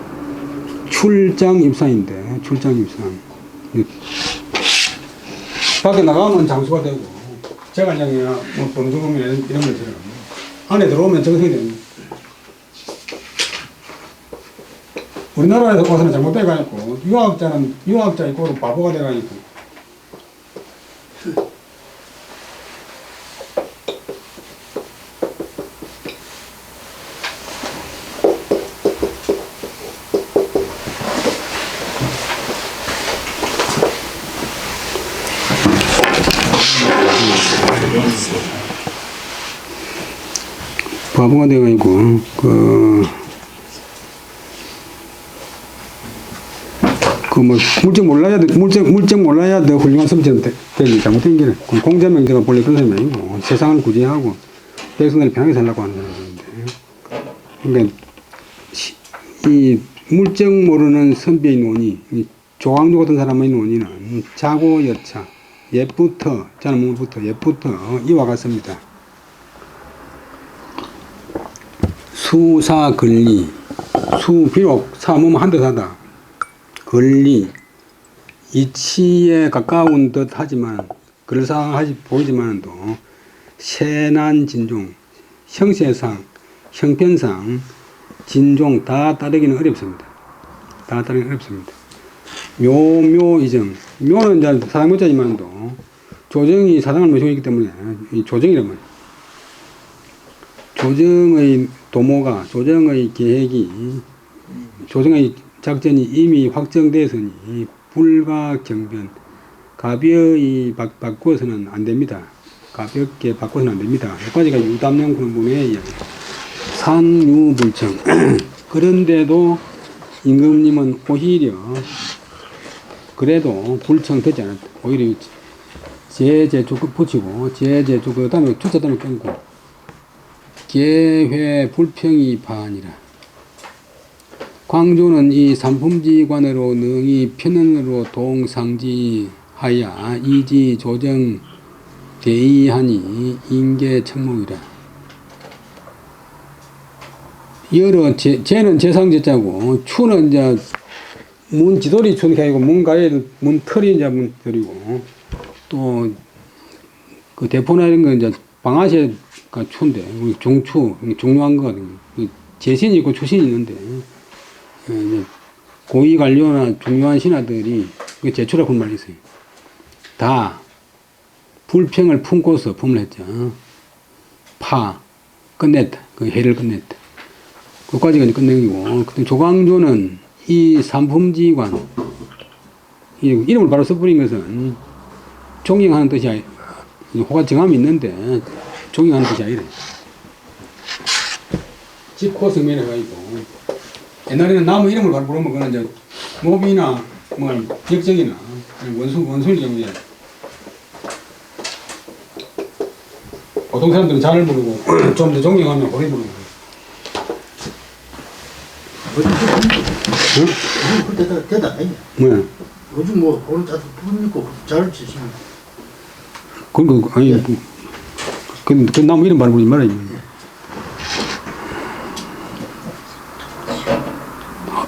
출장 입사인데, 밖에 나가면 장수가 되고, 제갈량이나 뭐 본주금이나 이런 것처럼 안에 들어오면 정성이 됩니다. 우리나라에서 와서는 잘못돼가지고, 유학자 있고 바보가 돼가지고, 바보가 돼가지고, 물정 몰라야 더 훌륭한 섬처럼 되니 잘못된 길은. 공자명제가 본래 그런 사람이 아니고, 세상을 구제하고, 백성들이 편하게 살라고 하는 사람인데. 그러니까, 이 물정 모르는 선비의 논의, 조광조 같은 사람의 논의는 자고 여차, 옛부터, 자는 몸부터, 옛부터 이와 같습니다. 수사 근리, 비록 사몸 한 듯 하다. 근리, 이치에 가까운 듯 하지만, 그럴싸하지 보이지만도, 세난 진종, 형세상, 형편상, 진종 다 따르기는 어렵습니다. 묘이정, 묘는 이제 사당 모자지만도, 조정이 사당을 모시고 있기 때문에, 이 조정이란 말이에요. 조정의 도모가 조정의 계획이 조정의 작전이 이미 확정되었으니 불가경변 가벼이 바꾸어서는 안 됩니다. 가볍게 바꿔서는 안 됩니다. 여기까지가 유담령 군부의 이야기. 상유불청. 그런데도 임금님은 오히려 그래도 불청 되지 않았다. 오히려 제조급 붙이고 제조급 다음에 주자 다음에 끊고 계회 불평이 반이라. 광조는 이 삼품지관으로 능히 편언으로 동상지하야 이지 조정 대의하니 인계 청목이라. 여러 제는 제상제자고 추는 이제 문 지돌이 추는 아니고 문 가에 문 털이 이제 문 털이고 또 그 대포나 이런 거 이제 방아쇠가 추인데 종추 중요한 거거든요. 제신이 있고 추신이 있는데 이제 고위 관료나 중요한 신하들이 제추라고 말이 있어요. 다 불평을 품고서 품을했죠. 끝냈다. 그 해를 끝냈다. 그까지가 끝내기고, 조광조는 이 삼품지관, 이름을 바로 써버린 것은 존경하는 뜻이 아니, 호가 정함이 있는데, 존경하는 뜻이 아니래. 집코성면에 가지고, 옛날에는 나무 이름을 바로 부르면 그건 이제 노비나, 격정이나, 원수일 경우에 보통 사람들은 잘 부르고 좀 더 존경하면 오래 부르고. 응? 대다 아니야. 네. 요즘 뭐 오늘 자주 부르니까 잘 치시면. 아니 그 나무 이름 바로 부르지 말아요.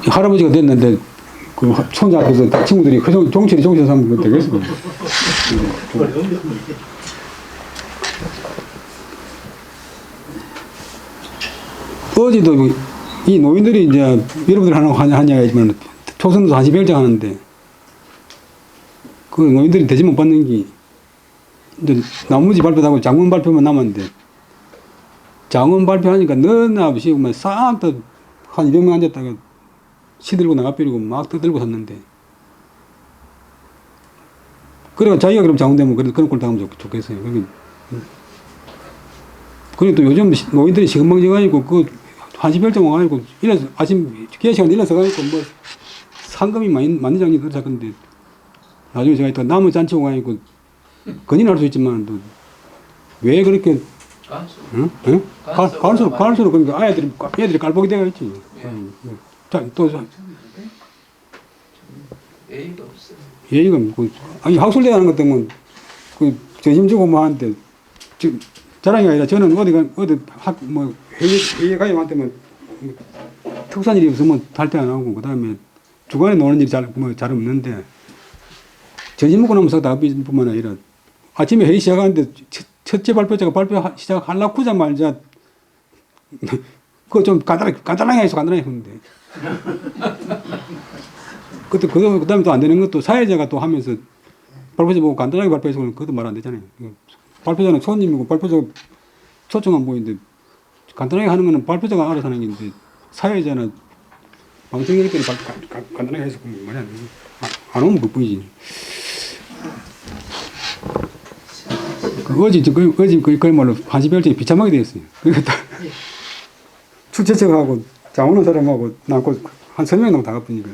할아버지가 됐는데 그 손자 앞에서 친구들이 그 종철이 하면 되겠어. 어제도 이 노인들이 이제 여러분들 하는 이야기지만 초선도 한시별장 하는데 그 노인들이 대신 못 받는 게 이제 나머지 발표하고 장문 발표만 남았는데 장문 발표하니까 너나 없이 싹다 한 200명 앉았다가 시들고 나가버리고 막 떠들고 섰는데 그래가 자기가 그럼 장문되면 그런 꼴 당하면 좋겠어요. 그리고 또 요즘 노인들이 시금방져가지고 그 한시별장 와가지고 일어서 아침 기회 시간 일어서 가지고 뭐 상금이 만장이 그렇다 근데 나중에 제가 또 나무 잔치 오가지고 건의는 할 수 있지만 또 왜 그렇게 갈수록 그러니까 애들이 깔보게 되어있지. 자, 또 예의가 없어요. 예의가 아니 학술대 하는 것 때문에 그 전심 주고 뭐 하는데 지금 자랑이 아니라 저는 어디 회의에 가임한테면 특수한 일이 없으면 탈퇴 안 하고 그다음에 주간에 노는 일이 잘 없는데 전심 먹고 나면서 답변뿐만 아니라 아침에 회의 시작하는데 첫째 발표 시작하려고 하자마자 그거 좀 간단하게 했는데 그 다음에 또 안 되는 것도 사회자가 또 하면서 발표자 보고 간단하게 발표해서 그것도 말 안 되잖아요. 발표자는 손님이고 발표자가 초청한 분인데 간단하게 하는 거는 발표자가 알아서 하는 건데 사회자는 방청객들이 간단하게 해서 말이 안 오면 그뿐이지. 어제 그야말로 한시별장이 비참하게 되었어요. 그러니까 출제책하고 장오는 사람하고 나고 한 3명 나고 다 갚으니까.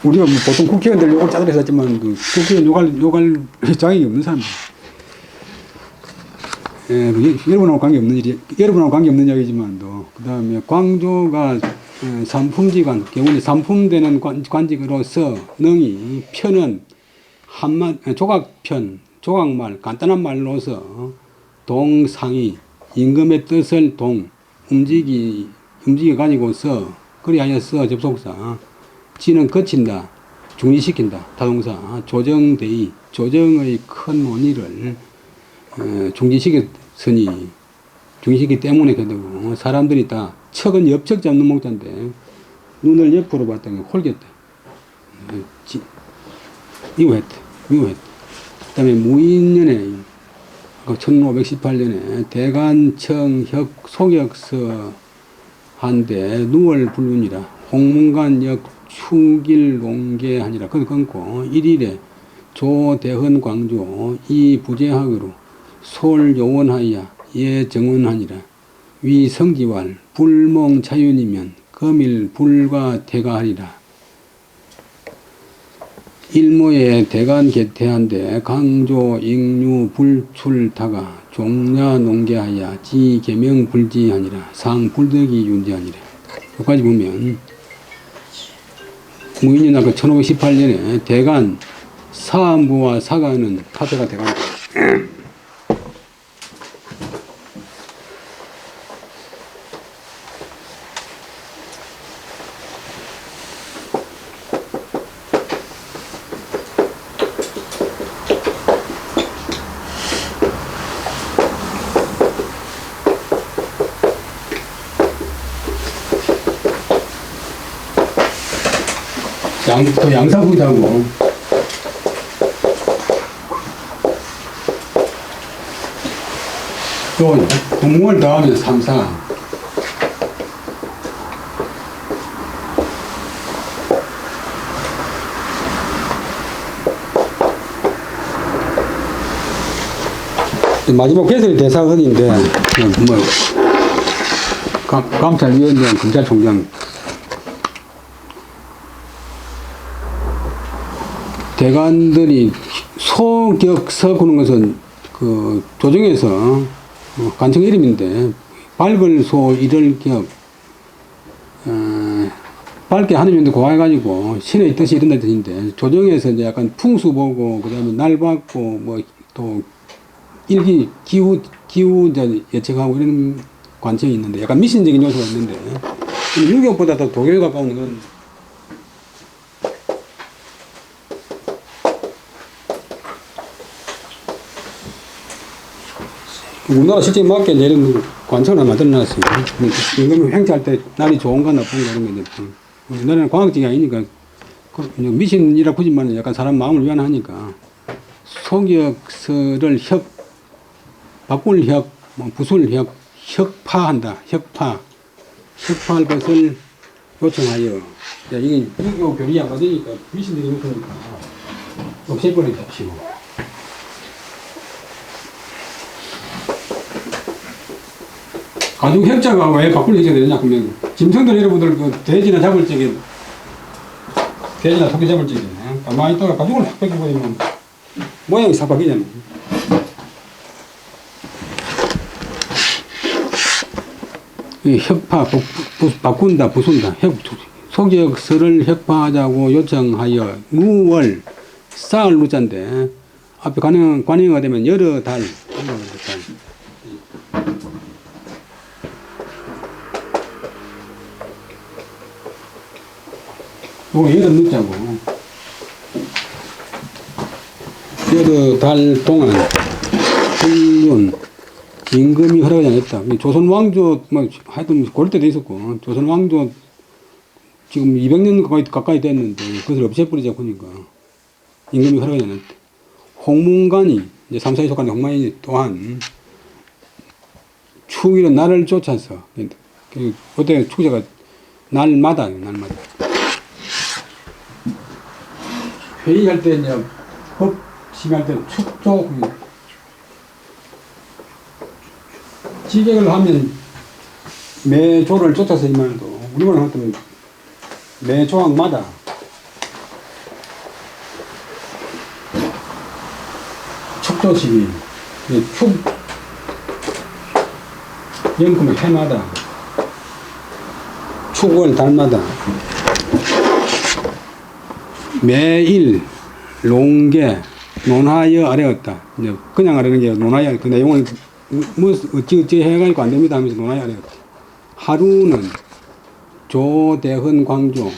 우리가 뭐 보통 국회의원들 욕을 짜들 했었지만 그 국회의원 욕할 자격이 없는 사람들. 여러분하고 관계없는 이야기지만도 그 다음에 광조가 삼품지관 경우에 삼품되는 관직으로서 능히 편은 조각말 간단한 말로서 동상이 임금의 뜻을 움직여 가지고서 그리하여서 접속사 지는 거친다 중지시킨다 타동사 조정대의 조정의 큰 논의를 중지시기 때문에 그러고 사람들이 다 척은 엽척 잡는 목자인데 눈을 옆으로 봤더니 홀겼다. 이거 했다. 미워했다. 그 다음에 무인년에 1518년에 대간청 소격서 한데 누월 불륜이라 홍문관역 충길농계하니라. 그걸 끊고 1일에 조대헌 광조 이 부재학으로 솔요원하여 예 정원하니라. 위 성지왈 불몽차윤이면 금일 불과 대가하리라. 일모에 대간 개태한데 강조 익류 불출타가 종야 농계하여 지 계명 불지하니라. 상 불덕이 윤지하니라. 여기까지 보면 무인연학 1518년에 대간 사안부와 사가는 카페가 대간이다. 또 양사부자고 또 공무원 더하면 3, 4 마지막 개설이 대사헌인데 뭐 감찰위원장 검찰총장 대관들이 소격서 구는 것은 그 조정에서 관청 이름인데 밝을 소 이를 격 밝게 하느님도 고해가지고 신의 뜻이 이른다 뜻인데 조정에서 이제 약간 풍수 보고 그다음에 날 받고 뭐 또 일기 기후 이제 예측하고 이런 관청이 있는데 약간 미신적인 요소가 있는데 유교보다 더 도교에 가까운 건 우리나라 실제 맞게 이런 관청을 만들어놨어요. 임금 행차할 때 날이 좋은가 나쁜가 이런 건데 우리나라는 과학적이 아니니까 미신이라 굳이만 약간 사람 마음을 위안하니까 소격서를 바꿀 부술 혁파한다. 혁파할 것을 요청하여 이게 유교 교리 안 받으니까 미신들이 요청하니까 없애버리십시오. 가죽 혁자가 왜 바꿀 혁자가 되느냐 그러면 짐승들 여러분들 그 돼지나 잡을 적에 돼지나 토끼 잡을 적에 가만히 있다가 가죽을 탁 벗겨버리면 모양이 싹 바뀌잖아요. 이 혁파 바꾼다 부순다 소격서를 혁파하자고 요청하여 누월 쌀 누자인데 앞에 관행어가 되면 여러 달 요거 여름 넣자고 여러 달 동안 훈련 임금이 허락하지 않았다. 조선 왕조 뭐 하여튼 고릴 때도 있었고 조선 왕조 지금 200년 가까이 됐는데 그것을 없애버리자 보니까 임금이 허락하지 않았다. 홍문관이 이제 3, 4에 속하는 홍문관이 또한 축일은 날을 쫓아서 그때 축제가 날마다 회의할 때 이제 법 심의할 때 축조 지객을 하면 매 조를 쫓아서 이만해도 우리만 하여튼 매 조항마다 축조 심의 축 연금을 해마다 축월 달마다 매일 농계 논하여 아래었다. 이제 그냥 아래는 게 논하여 그 내용을 뭐 어찌 해가지고 안 됩니다 하면서 논하여 아래었다. 하루는 조대헌 광조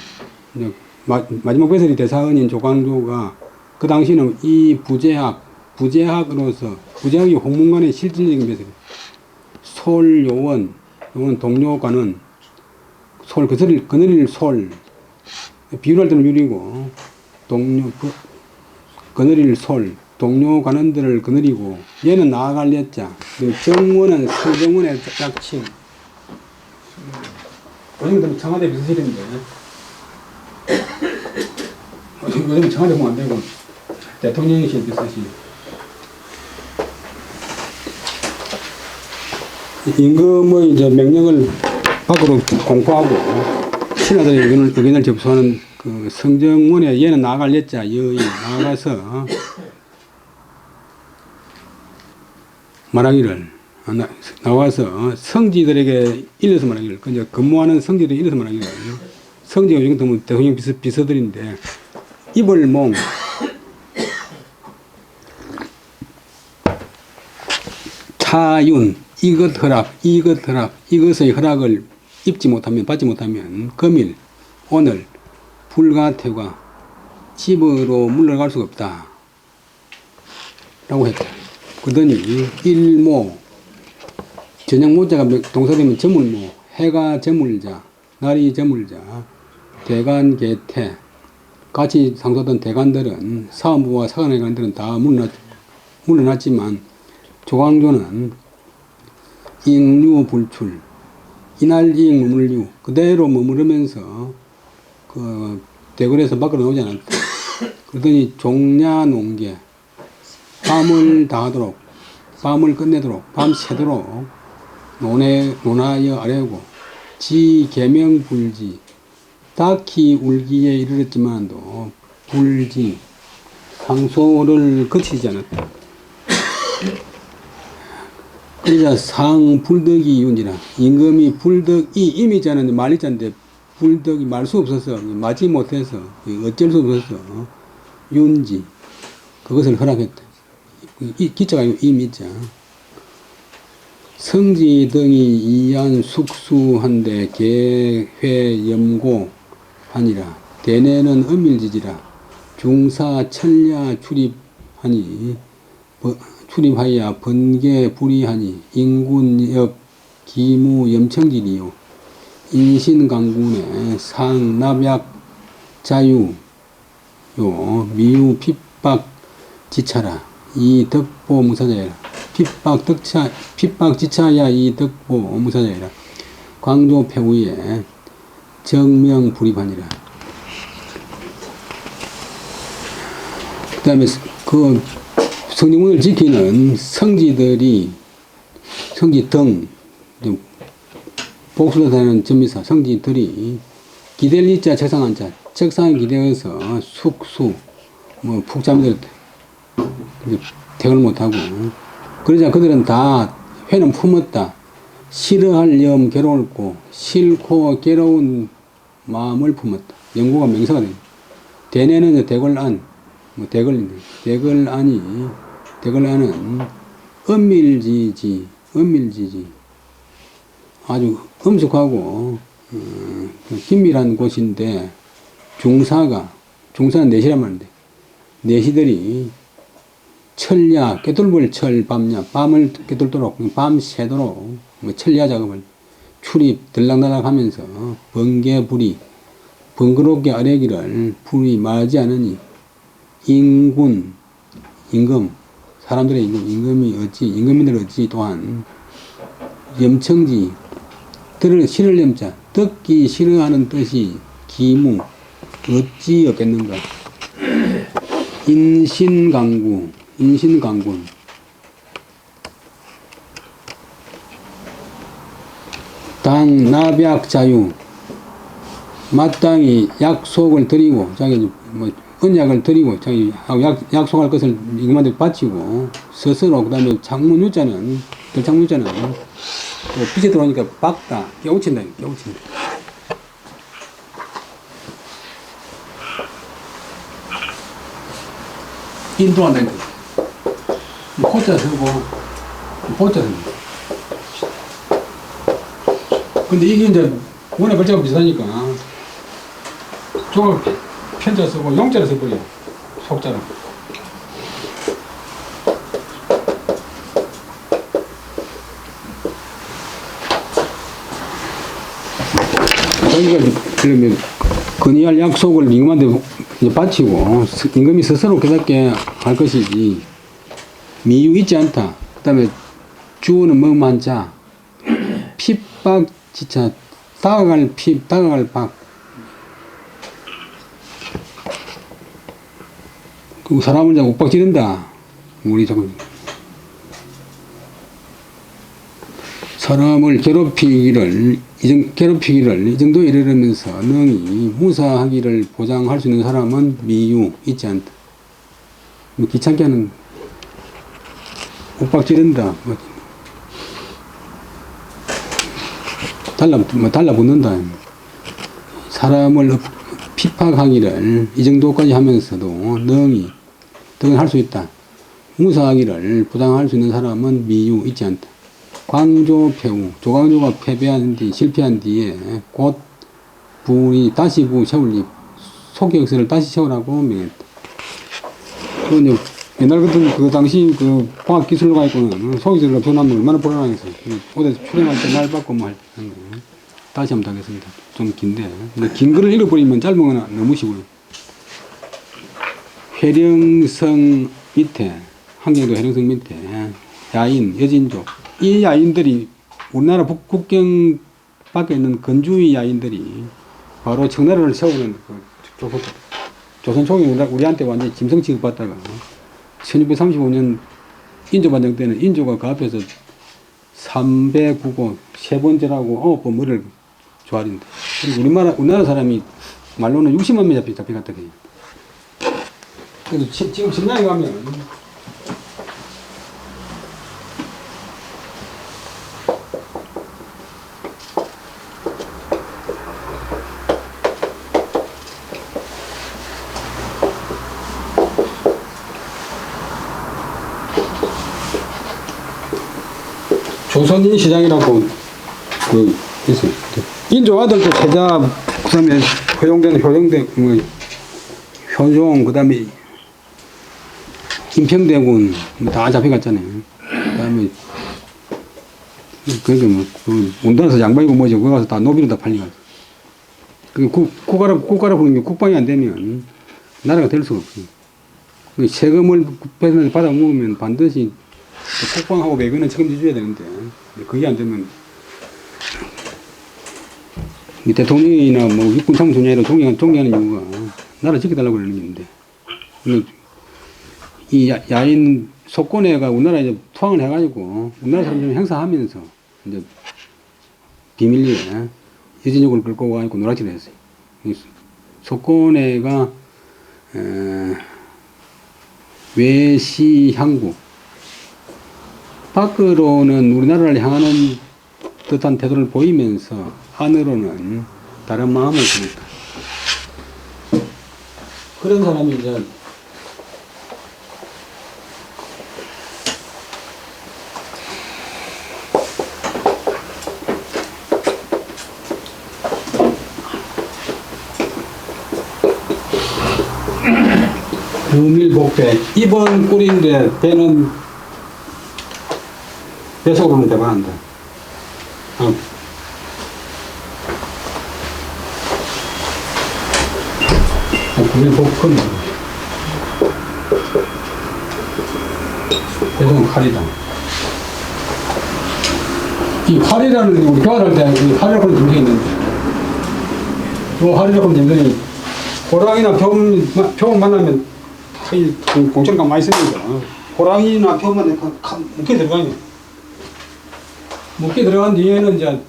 마지막 배설이 대사헌인 조광조가 그 당시는 이 부재학으로서 부재학이 홍문관의 실질적인 배설이 솔요원 요원 동료관은 솔 그늘일 솔 비유할 때는 유리고 동료 거느릴 솔, 동료 관원들을 거느리고 얘는 나아갈 예자. 정원은 성정원의 약칭. 요즘 청와대 비서실인데 요즘 청와대 보면 안 되고 대통령실 비서실. 임금의 이제 명령을 밖으로 공포하고 신하들의 의견을 접수하는 그 성정원에 얘는 나아갈 예자 여의 나아가서 말하기를 나와서 성지들에게 일러서 말하기를 그냥 근무하는 성지들에게 일러서 말하기를 성지가 요즘 보면 대통령 비서들인데 입을몽 차윤 이것 허락 이것의 허락을 받지 못하면 금일 오늘 불가퇴가 집으로 물러갈 수가 없다 라고 했다. 그러더니 일모 전형 모자가 동사되면 저물모 해가 저물자 날이 저물자 대간 개태 같이 상소하던 대간들은 사원부와 사관회관들은 다 물러났지만 조광조는 잉류 불출 이날이익 머물류 그대로 머무르면서 그 대궐에서 밖으로 나오지 않았다. 그러더니 종야 농계 밤을 다하도록 밤을 끝내도록 밤새도록 논하여 아뢰고 지 계명 불지 딱히 울기에 이르렀지만도 불지 상소를 거치지 않았다. 그러자 상 불덕이 이윤지라 임금이 불덕이 임의자는 말리자인데 불덕이 말 수 없어서 맞지 못해서 어쩔 수 없어서 윤지 그것을 허락했다. 이 기자가 임의자 성지 등이 이안 숙수한데 개회 염고 하니라 대내는 엄밀지지라 중사 천야 출입하여 번개 불이하니 인군역 기무 염청지리요 인신강군의 상납약 자유 요 미유 핍박 지차라 이 덕보 무사자이라 핍박 지차야 이 덕보 무사자이라 광조 폐후에 정명 불입하니라. 그 다음에 그 성지문을 지키는 성지 등 복수로 되는 전미사 성지들이 기댈리자 책상 한자 책상에 기대어서 숙수 푹 잠들었다. 퇴근을 못하고 그러자 그들은 다 회는 품었다. 싫어할 염 괴로웠고 싫고 괴로운 마음을 품었다. 영구가 명사가 됩니다. 대내는 대궐안 대궐안은 엄밀지지 아주 엄숙하고 긴밀한 곳인데 중사는 내시란 말인데 내시들이 철야 꿰뚫을 철 밤야 밤을 꿰뚫도록 밤새도록 철야 작업을 출입 들락날락 하면서 번개 불이 번거롭게 아뢰기를 불이 말하지 않으니 임금 사람들의 임금민들 어찌 또한 염청지 들을 싫을 염자 듣기 싫어하는 뜻이 기무 어찌 없겠는가 인신강군 당 납약 자유 마땅히 약속을 드리고 자기 언약을 드리고 자기 약속할 것을 임금한테 바치고 스스로 그다음에 창문유자는 들창문유자는 또 빛에 들어오니까 박다 깨우친다. 인도한다. 포자 쓰고 포자 쓰고. 근데 이게 이제 워낙 글자가 비슷하니까 조금 편자 쓰고 용자를 써버려. 속자로. 그러니까 그러면 건의할 약속을 임금한테 이제 바치고 임금이 스스로 깨닫게 할 것이지 미유 있지 않다. 그 다음에 주어는 뭐만 자 핍박 지차 다가갈 핍 다가갈 박 그 사람을 자꾸 윽박 지른다. 우리 자꾸 사람을 괴롭히기를 이 정도에 이르면서 능히 무사하기를 보장할 수 있는 사람은 미유 있지 않다. 뭐 귀찮게 하는 윽박 지른다. 달라붙는다. 사람을 핍박하기를 이 정도까지 하면서도 능히 할 수 있다. 무사하기를 보장할 수 있는 사람은 미유 있지 않다. 광조패우 조광조가 패배한 뒤 실패한 뒤에 곧 부이 다시 부 세울리 소격서를 다시 세우라고 명했다. 그 옛날 같은 그 당시 그 과학 기술로가 있고는 소격서를 표현하면 얼마나 불안하겠어. 어디 출연할 때 말 받고 뭐 하는 거. 다시 한번 하겠습니다. 좀 긴데 근데 긴 글을 읽어버리면 짧은 거는 너무 쉬워요. 회령성 밑에 한경도 회령성 밑에 야인 여진족 이 야인들이 우리나라 국경 밖에 있는 건주의 야인들이 바로 청나라를 세우는 그 조선 초기 우리한테 완전히 짐승 취급받다가 1635년 인조 반정 때는 인조가 그 앞에서 309고 세 번째라고 9번 머리를 조아린다. 그리고 우리나라 사람이 말로는 60만 명 잡혀갔다 그래요. 그래서 지금 신랑에 가면 조선인 시장이라고 그 있어요. 인조 아들도 세자 그다음에 효용대 뭐 효종 그다음에 김평대군 다 잡혀갔잖아요. 그다음에 그러니까 뭐그 운동에서 양반이고 뭐지 거기 가서 다 노비로 다 팔려갔어. 그 국가라 부르는 게 국방이 안 되면 나라가 될 수가 없어요. 그 세금을 국회에서 받아 먹으면 반드시 국방하고 외교는 책임져 줘야 되는데 그게 안 되면 대통령이나 뭐 육군 참모총장이나 존경하는 이유가 나라 지켜달라고 그러는 게 있는데 이 야인 속권회가 우리나라에 이제 투항을 해가지고 우리나라 사람들을 행사하면서 이제 비밀리에 여진족을 끌고 와가지고 노락질을 했어요. 속권회가 외시향국 밖으로는 우리나라를 향하는 듯한 태도를 보이면서 안으로는 다른 마음을 보니까 그런 사람이 이제 유밀복배 입은 꿀인데 배는 배속으로는 대단한다. 유밀복근 배속은 칼이다. 이 칼이라는 게 우리 교환할 때 칼이라고 하는 점성이 있는데 이 칼이라고 하는 점성이 호랑이나 병 만나면 공천감 많이 쓰니까 호랑이나 병 만나면 묶여 들어가요. 묶여 들어간 뒤에는 이제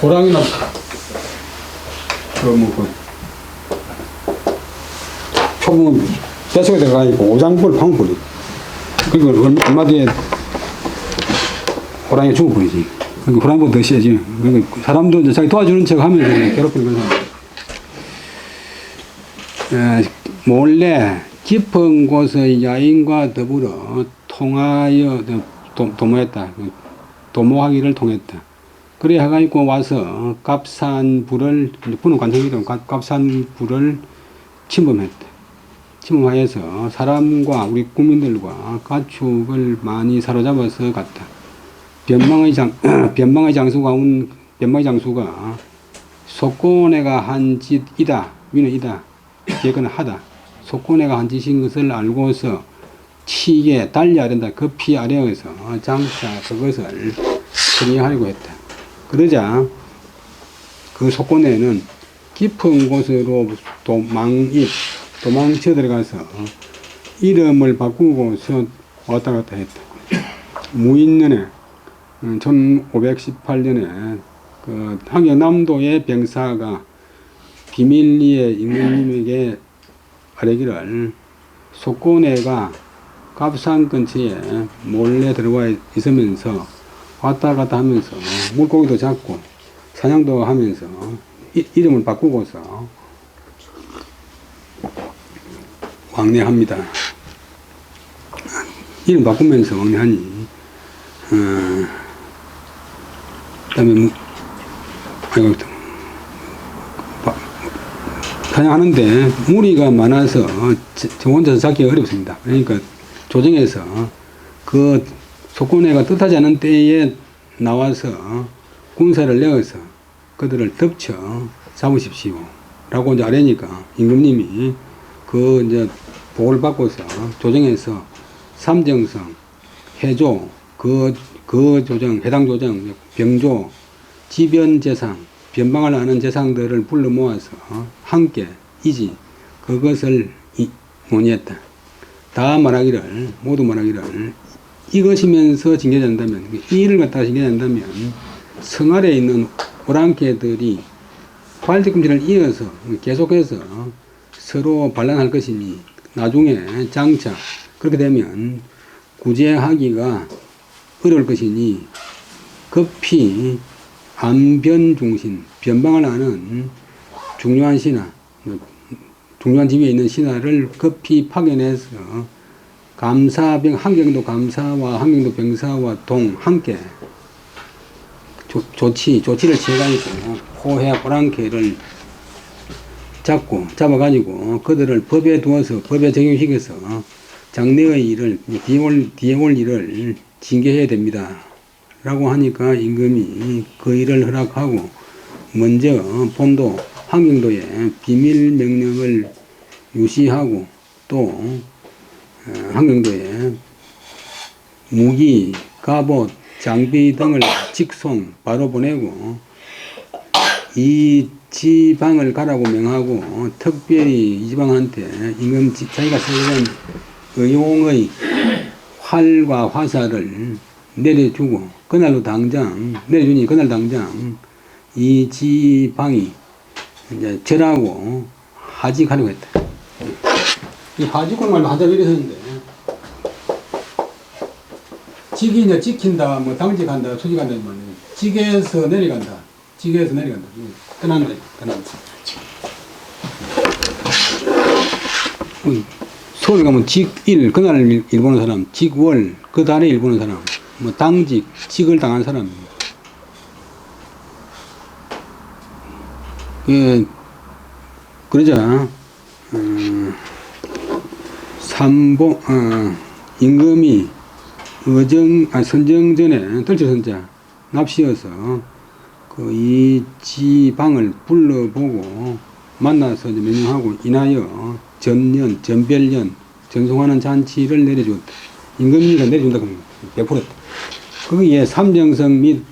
호랑이나 표범은 떼속에 들어가니까 오장불 방불이 그리고 얼마 뒤에 호랑이가 죽어버리지. 그러니까 호랑이보다 더 세지. 그러니까 사람도 이제 자기 도와주는 척 하면서 괴롭히는 거죠. 몰래 깊은 곳의 야인과 더불어 통하여 도모했다. 도모하기를 통했다. 그래 해가지고 와서 갑산부를 부는 관청이든 갑산부를 침범했다. 침범하여서 사람과 우리 국민들과 가축을 많이 사로잡아서 갔다. 변방의 장수가 속고내가 한 짓이다. 위는 이다. 뒤에거는 하다. 속고내가 한 짓인 것을 알고서 치게 달려야 된다. 급히 아래에서 장차 그것을 처리하려고 했다. 그러자 그 속고내는 깊은 곳으로 도망쳐 들어가서 이름을 바꾸고서 왔다 갔다 했다. 무인년에 1518년에 그 항영남도의 병사가 비밀리에 임금님에게 아뢰기를 속고내가 갑산 근처에 몰래 들어와 있으면서 왔다 갔다 하면서 물고기도 잡고 사냥도 하면서 이름을 바꾸고서 왕래합니다. 이름 바꾸면서 왕래하니 그다음에 사냥하는데 무리가 많아서 저 혼자서 잡기가 어렵습니다. 그러니까 조정에서 그 속고내가 뜻하지 않은 때에 나와서 군사를 내어서 그들을 덮쳐 잡으십시오 라고 이제 아뢰니까 임금님이 그 이제 보고를 받고서 조정에서 삼정성, 해조, 그 조정, 해당 조정, 병조, 지변 재상, 변방을 아는 재상들을 불러 모아서 함께 이지 그것을 논의했다. 모두 말하기를 이것이면서 징계된다면, 이 일을 갖다가 징계된다면 성 아래에 있는 오랑캐들이 활뒤꿈치를 이어서 계속해서 서로 반란할 것이니 나중에 장차 그렇게 되면 구제하기가 어려울 것이니 급히 안변중신, 변방을 아는 중요한 신하, 중요한 지위에 있는 신하를 급히 파견해서 한경도 감사와 한경도 병사와 함께 조치를 취해가지고 호해 오랑캐를 잡아가지고 그들을 법에 두어서 법에 적용시켜서 장래의 일을 뒤에 올 일을 징계해야 됩니다. 라고 하니까 임금이 그 일을 허락하고 먼저 본도 한경도에 비밀 명령을 유시하고 또 한경도에 무기, 갑옷, 장비 등을 직송 바로 보내고 이 지방을 가라고 명하고 특별히 이 지방한테 임금 자기가 쓰던 의용의 활과 화살을 내려주고 그날 당장 이 지방이 이제 절하고 하직하려고 했다. 이 하직을 말로 하자 이랬었는데 직이 이제 찍힌다, 뭐 당직한다, 수직한다 말이에요. 직에서 내려간다. 떠난다. 서울 가면 직일, 그날 일 보는 사람, 직월, 그 달에 일 보는 사람, 뭐 당직, 직을 당한 사람. 그러자 임금이 선정전에 떨쳐선자 납시어서 그 이 지방을 불러보고 만나서 명령하고 인하여 전별년 전송하는 잔치를 내려주었다. 임금이가 내려준다 그러면 100%다. 거기에 삼정성 및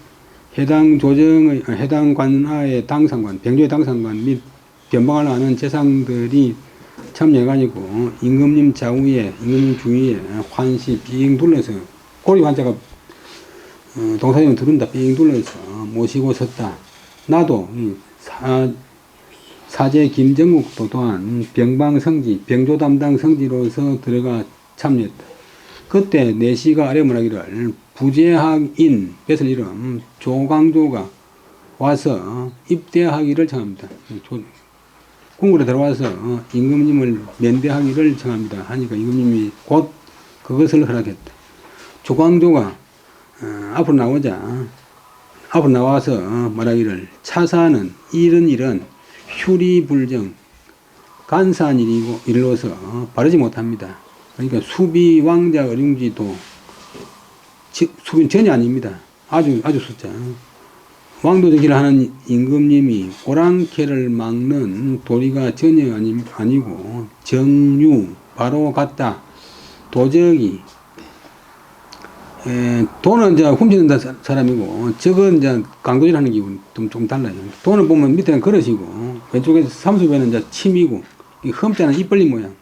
해당 관아의 당상관, 병조의 당상관 및 변방을 아는 재상들이 참여해가지고 임금님 임금님 주위에 환시 빙 둘러서 고리 환자가 동사님을 두른다 빙 둘러서 모시고 섰다. 나도 사제 김정국도 또한 병방성지, 병조 담당 성지로서 들어가 참여했다. 그때 내시가 아뢰문하기를 부재학인 뺏을 이름 조광조가 와서 입대하기를 청합니다. 궁궐에 들어와서 임금님을 면대하기를 청합니다. 하니까 임금님이 곧 그것을 허락했다. 조광조가 앞으로 나와서 말하기를 차사는 이런 휴리불정 간사한 일로서 바르지 못합니다. 그러니까 수비 왕자 어룡지도 수비는 전혀 아닙니다. 아주 숫자. 왕도적이라 하는 임금님이 오랑캐를 막는 도리가 전혀 아니고 정유 바로 같다. 도적이 돈은 이제 훔치는 사람이고 저건 이제 강도질하는 기분 좀 달라요. 돈을 보면 밑에는 그릇이고 왼쪽에 삼수배는 이제 침이고 이 흠자는 입 벌린 모양.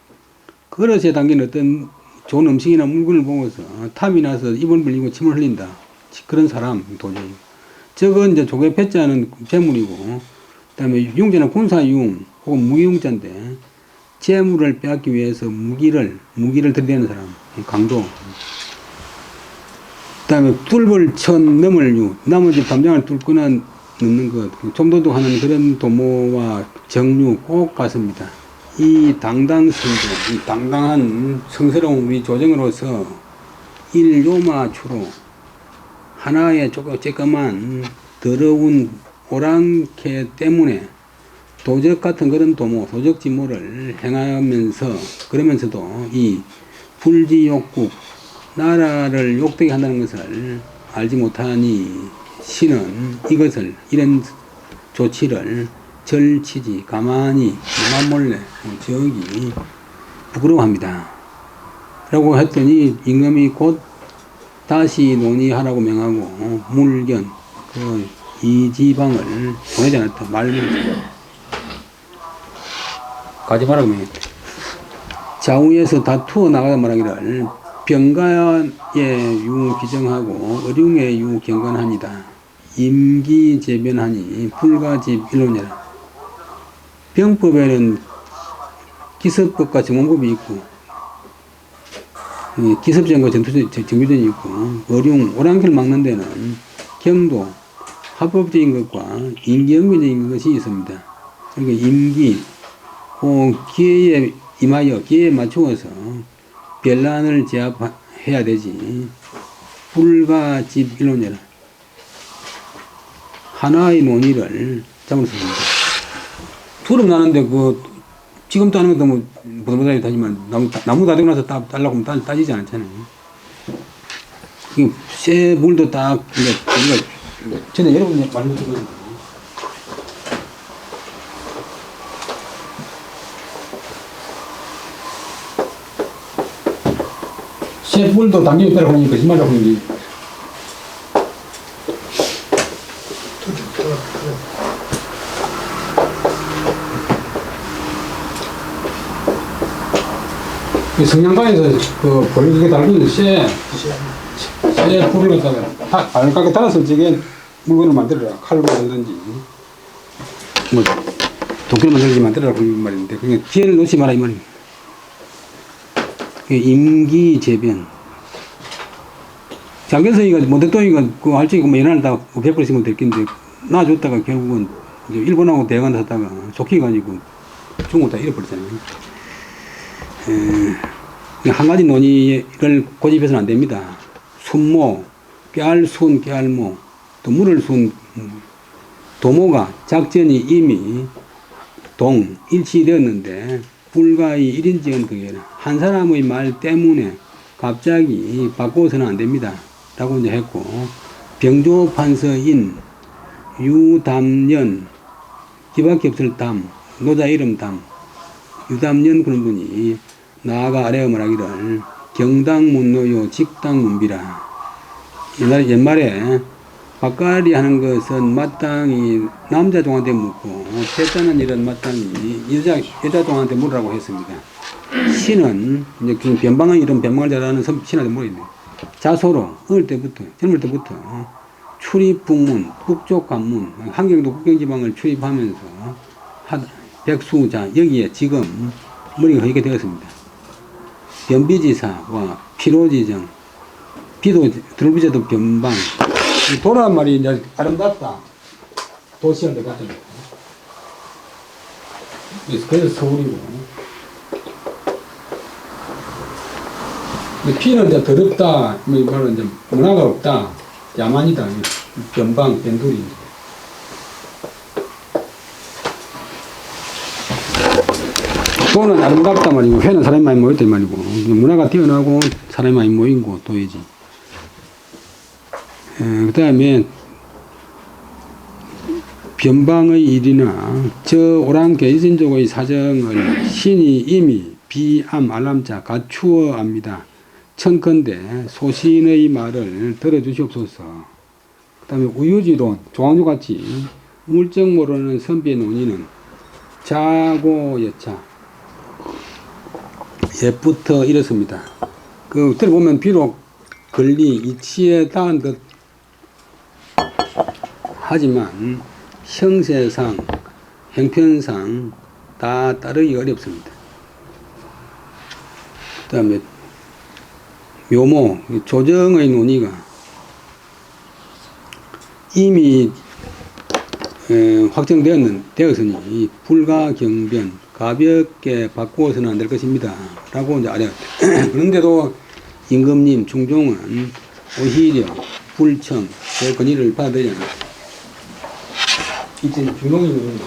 그릇에 담긴 어떤 좋은 음식이나 물건을 보고서 탐이 나서 입을 벌리고 침을 흘린다. 그런 사람 도적이. 저건 이제 조개 패자는 재물이고 그다음에 융자는 군사융 혹은 무기융자인데 재물을 빼앗기 위해서 무기를 들이대는 사람 강도. 그다음에 뚫을 천 넘을 유 나머지 담장을 뚫거나 넣는 것 좀도둑하는 그런 도모와 정류 꼭 같습니다. 이 당당성도 이 당당한 성스러운 우리 조정으로서 일요마추로 하나의 조그만 더러운 오랑캐 때문에 도적 같은 그런 도모, 도적 지모를 행하면서 그러면서도 이 불지욕국 나라를 욕되게 한다는 것을 알지 못하니 신은 이것을 이런 조치를 절치지 가만히 몰래 저기 부끄러워합니다. 라고 했더니 임금이 곧 다시 논의하라고 명하고 물견 그 이지방을 보내지 않았다. 말면 가지 말라고 명했다. 좌우에서 다투어 나가다 말하기를 병가의 유 기정하고 어룡의 유 경건하니다. 임기재변하니 불가집 일론이라. 병법에는 기습법과 정원법이 있고 기습전과 정규전이 있고 오랑캐를 막는 데는 경도 합법적인 것과 임기응변적인 것이 있습니다. 그러니까 임기 기회에 임하여 기회에 맞추어서 변란을 제압해야 되지. 불가집 일론이라. 하나의 논의를 잡았습니다. 투름 나는데 지금 따는 것도 뭐 보도보다리 하지만 나무 다 되고 나서 달라고 하면 따지지 않잖아요. 쇠 물도 딱 우리가 전에 여러분이 말씀 드렸거든요. 쇠 물도 당기고 따라고 하니 거짓말하고 하니 성냥관에서 볼그게 달고 쇠 불을 갖다가 발가락에 달아서 저게 물건을 만들어라. 칼을 만들든지 뭐 도끼를 만들든지 만들어라 그런 말인데 그게 기회를 놓지 마라 이 말입니다. 임기재변 장견성이가 모택동이가 그 할증이 뭐 연한을 다 100% 있으면 될 텐데 놔줬다가 결국은 이제 일본하고 대화가 하다가 쫓겨가지고 중국 다 잃어버렸잖아요. 한 가지 논의를 고집해서는 안 됩니다. 순모, 깨알순, 깨알모, 또 물을 순 도모가 작전이 이미 일치되었는데 불가의 일인지은 그게 한 사람의 말 때문에 갑자기 바꿔서는 안 됩니다. 라고 이제 했고 병조판서인 유담년 기밖에 없을 담 노자 이름 담 유담년 그런 분이 나아가 아래어 말하기를 경당문노요 직당문비라. 옛말에 밥가리 하는 것은 마땅히 남자 종한테 묻고 패자는 일은 마땅히 여자 종한테 물으라고 했습니다. 신은 이제 그 변방은 이런 변방을 잘하는 신한테 물어있네. 자소로 어릴 때부터 젊을 때부터 출입북문 북쪽 관문 한경도 국경지방을 출입하면서 백수자 여기에 지금 머리가 허게 되었습니다. 변비지사와 피로지정 비도 들비자도 변방 도란 말이 이제 아름답다 도시할 때 같잖아요. 그래서 서울이고 피는 이제 더럽다 뭐 이제 문화가 없다 야만이다 변방 변두리. 도는 아름답다 말이고 회는 사람이 많이 모였다 말이고 문화가 뛰어나고 사람이 많이 모인 곳 도이지. 그 다음에 변방의 일이나 저 오랑 개신족의 사정을 신이 이미 비암 알람자 갖추어 압니다. 청컨대 소신의 말을 들어주시옵소서. 그 다음에 우유지론 조항조같이 물정 모르는 선비의 논의는 자고여차 옛부터 이렇습니다. 그 들어보면 비록 권리 이치에 닿은 듯 하지만 형세상 형편상 다 따르기 어렵습니다. 그 다음에 묘모 조정의 논의가 이미 확정되었으니 불가경변 가볍게 바꾸어서는 안 될 것입니다. 라고 이제 아래. 그런데도 임금님 중종은 오히려 불청 그 건의를 받아들이지 않았다. 이제 중종이 있는데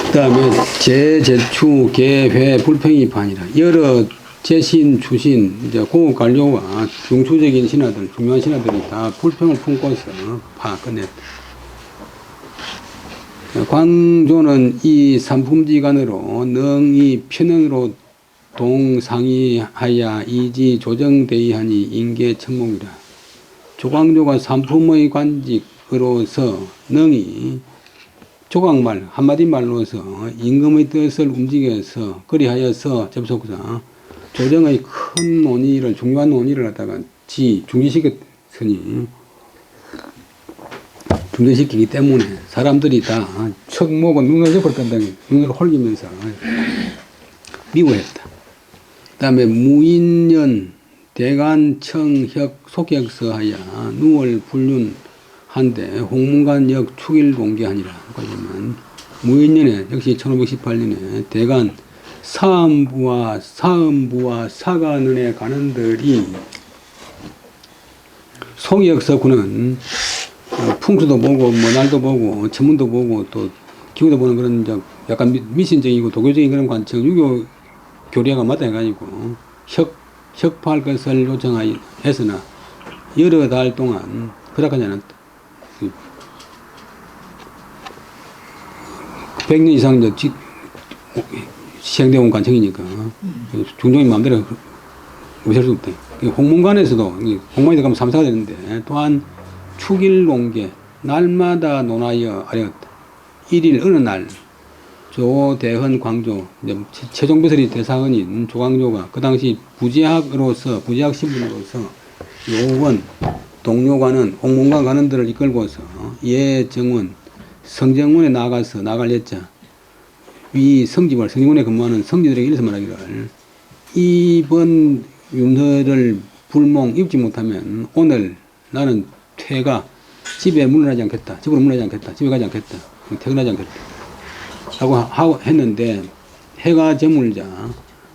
그 다음에 제추 개회 불평이 반이라 여러 재신 추신 이제 고급 관료와 중추적인 신하들 중요한 신하들이 다 불평을 품고서 파 끝냈다. 광조는 이 삼품지간으로 능히 편언으로 동상의하야 이지 조정대의하니 인계천몽이라. 조광조가 삼품의 관직으로서 능히 조각말 한마디 말로서 임금의 뜻을 움직여서 그리하여서 접속사 조정의 큰 논의를 중요한 논의를 갖다가 중지시켰으니 중지시키기 때문에 사람들이 다 척목은 눈을 옆을 깐다니 눈을 홀리면서 미워했다. 그 다음에 무인년 대간청혁 속역서하야 누월 불륜 한데 홍문관역 축일 공개하니라. 그러면 무인년에 역시 1518년에 대간 사음부와 사간은의 관원들이 속역서구는 풍수도 보고 뭐 날도 보고 천문도 보고 또 기후도 보는 그런 약간 미신적이고 도교적인 그런 관청 유교 교리가 맞다 해가지고 혁파할 것을 요청하였으나 여러 달 동안 허락하지 않았다. 100년 이상 시행되어 온 관청이니까 중종이 마음대로 무시할 수 없다. 홍문관에서도 홍문관에 가면 3사가 되는데 또한 축일 공개 날마다 논하여 아뢰었다. 1일 어느 날 조대헌 광조 최종배설이 대사원인 조광조가 그 당시 부재학 신분으로서 요원 동료관은 홍문관 관원들을 이끌고서 예정원 성정원에 나갈 예자 위 성지원에 근무하는 성지들에게 이래서 말하기를 이번 윤서를 불몽 입지 못하면 오늘 나는 집에 물러나지 않겠다. 집으로 물러나지 않겠다. 집에 가지 않겠다. 퇴근하지 않겠다. 라고 했는데 해가 저물자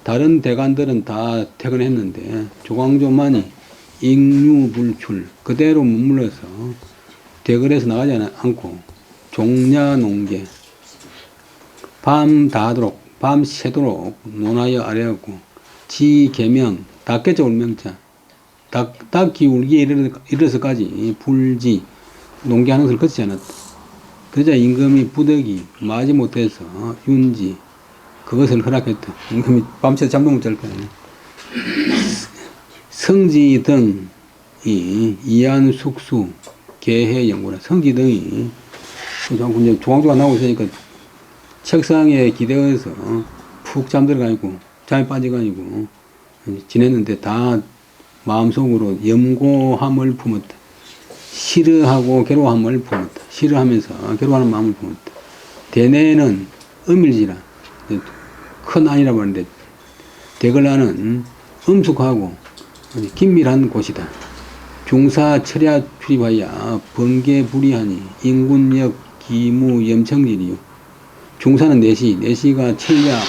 다른 대관들은 다 퇴근했는데 조광조만이 익류불출 그대로 머물러서 대궐에서 나가지 않고 종야농계 밤 다하도록 밤 새도록 논하여 아뢰었고 지계명 닭개자 울명자 닭이 울기에 이르러서까지 불지 농계하는 것을 거치지 않았다. 그러자 임금이 부득이 마지못해서 윤지 그것을 허락했다. 임금이 밤새 잠도 못 잘 거야. 성지 등이 이안숙수 개해연구라. 성지 등이 조광조가 나오고 있으니까 책상에 기대어서 푹 잠들어가지고 잠이 빠져가지고 지냈는데 다 마음속으로 염고함을 품었다. 싫어하고 괴로워함을 품었다. 싫어하면서 괴로워하는 마음을 품었다. 대내는 음일지라 큰 안이라고 하는데 대걸라는 엄숙하고 긴밀한 곳이다. 중사 철야 출입하여 번개 불이하니 인군역 기무 염청진이요. 중사는 4시가 철야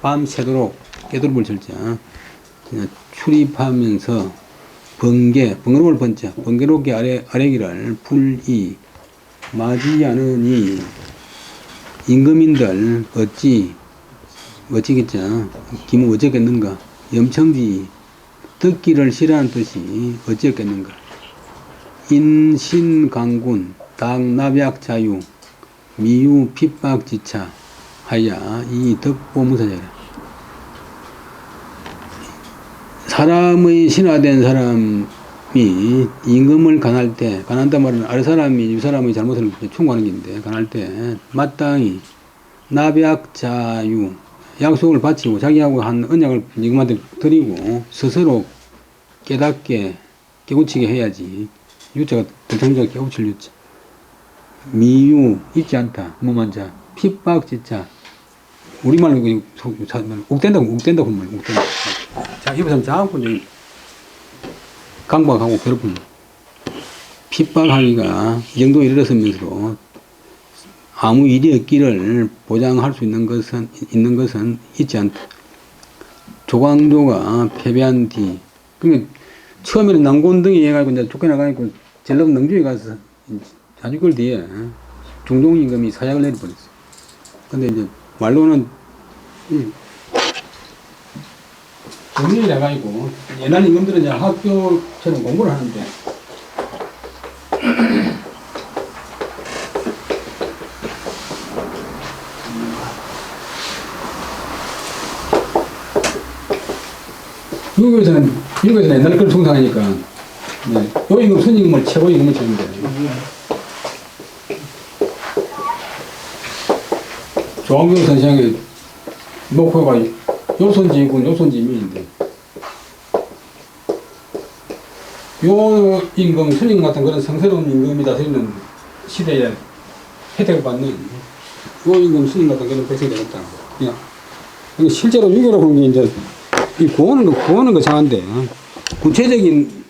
밤 새도록 깨돌을 절자 출입하면서 번개로울 번자 번개롭게 아래기를 불이 맞이하느니 임금인들 어찌겠자 기무 어쩌겠는가 염청지 듣기를 싫어하는 뜻이 어찌었겠는가 인신강군 당납약자유 미유 핍박지차 하야 이 덕보무사자라. 사람의 신화된 사람이 임금을 간할 때, 간한단 말은 아래 사람이 이 사람의 잘못을 충고하는 건데, 간할 때 마땅히 납약자유 약속을 바치고 자기하고 한 언약을 임금한테 드리고 스스로 깨닫게 깨우치게 해야지. 유자가 대청자가 깨우칠 유자. 미유 있지 않다. 무만자 핍박지차 우리말로 욱된다고 말 욱된다. 자, 이것은 자꾸 이제 강박하고 괴롭힘, 핍박하기가 이 정도에 이르렀으면서도 아무 일이 없기를 보장할 수 있는 것은 있지 않다. 조광조가 패배한 뒤, 그러니까 처음에는 난곤등에 해가지고 이제 쫓겨나가니까 전라도 능주에 가서 자주걸 뒤에 중종임금이 사약을 내려버렸어. 근데 이제 말로는 정리를 해가지고 옛날 임금들은 이제 학교처럼 공부를 하는데 미국에서는 옛날 걸 충상하니까 요 임금 순임금을 최고 임금을 치는데 조항조 선생의 목표가 요손지군 요손지민인데 요 임금 순임 같은 그런 성스러운 임금이 다스리는 시대에 혜택을 받는 요 임금 순임 같은 그런 백성이 되겠다. 그냥 실제로 유교라고 하는 게 이제 이 구하는 거 장한데 구체적인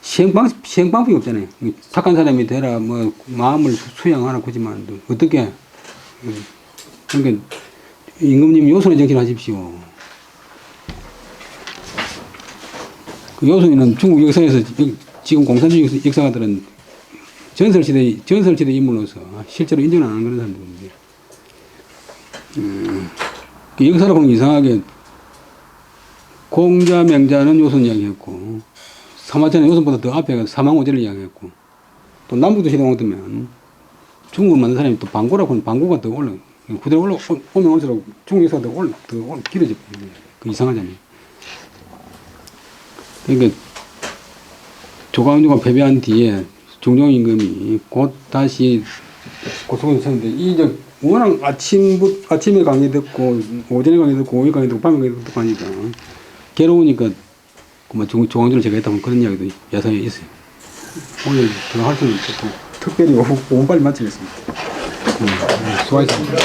시행방법이 없잖아요. 착한 사람이 되라 뭐 마음을 수양하라 그지만 어떻게 그러니까 임금님 요손의 정치를 하십시오. 그 요손이는 중국 역사에서 지금 공산주의 역사가들은 전설시대 인물로서 실제로 인정 안 하는 그런 사람들인데 그 역사를 보면 이상하게 공자 맹자는 요손 이야기했고 사마천은 요손보다 더 앞에 가서 사망오제를 이야기했고 또 남북도 시대 오면 중국을 만든 사람이 또 방고라고 하는 방고가 더 그대로 오면 올수록 중국 역사가 더 길어져. 그 이상하잖아요. 그러니까 조광조가 패배한 뒤에 중종임금이 곧 다시 고속을 쳤는데 이제 워낙 아침에 강의 듣고 오전에 강의 듣고 오후에 강의 듣고 밤에 강의 듣고 하니까 괴로우니까 그만 조광조를 제가 했다고 그런 이야기도 야사에 있어요. 오늘 들어갈 수는 있고 특별히 5분 빨리 마치겠습니다. 수고하셨습니다.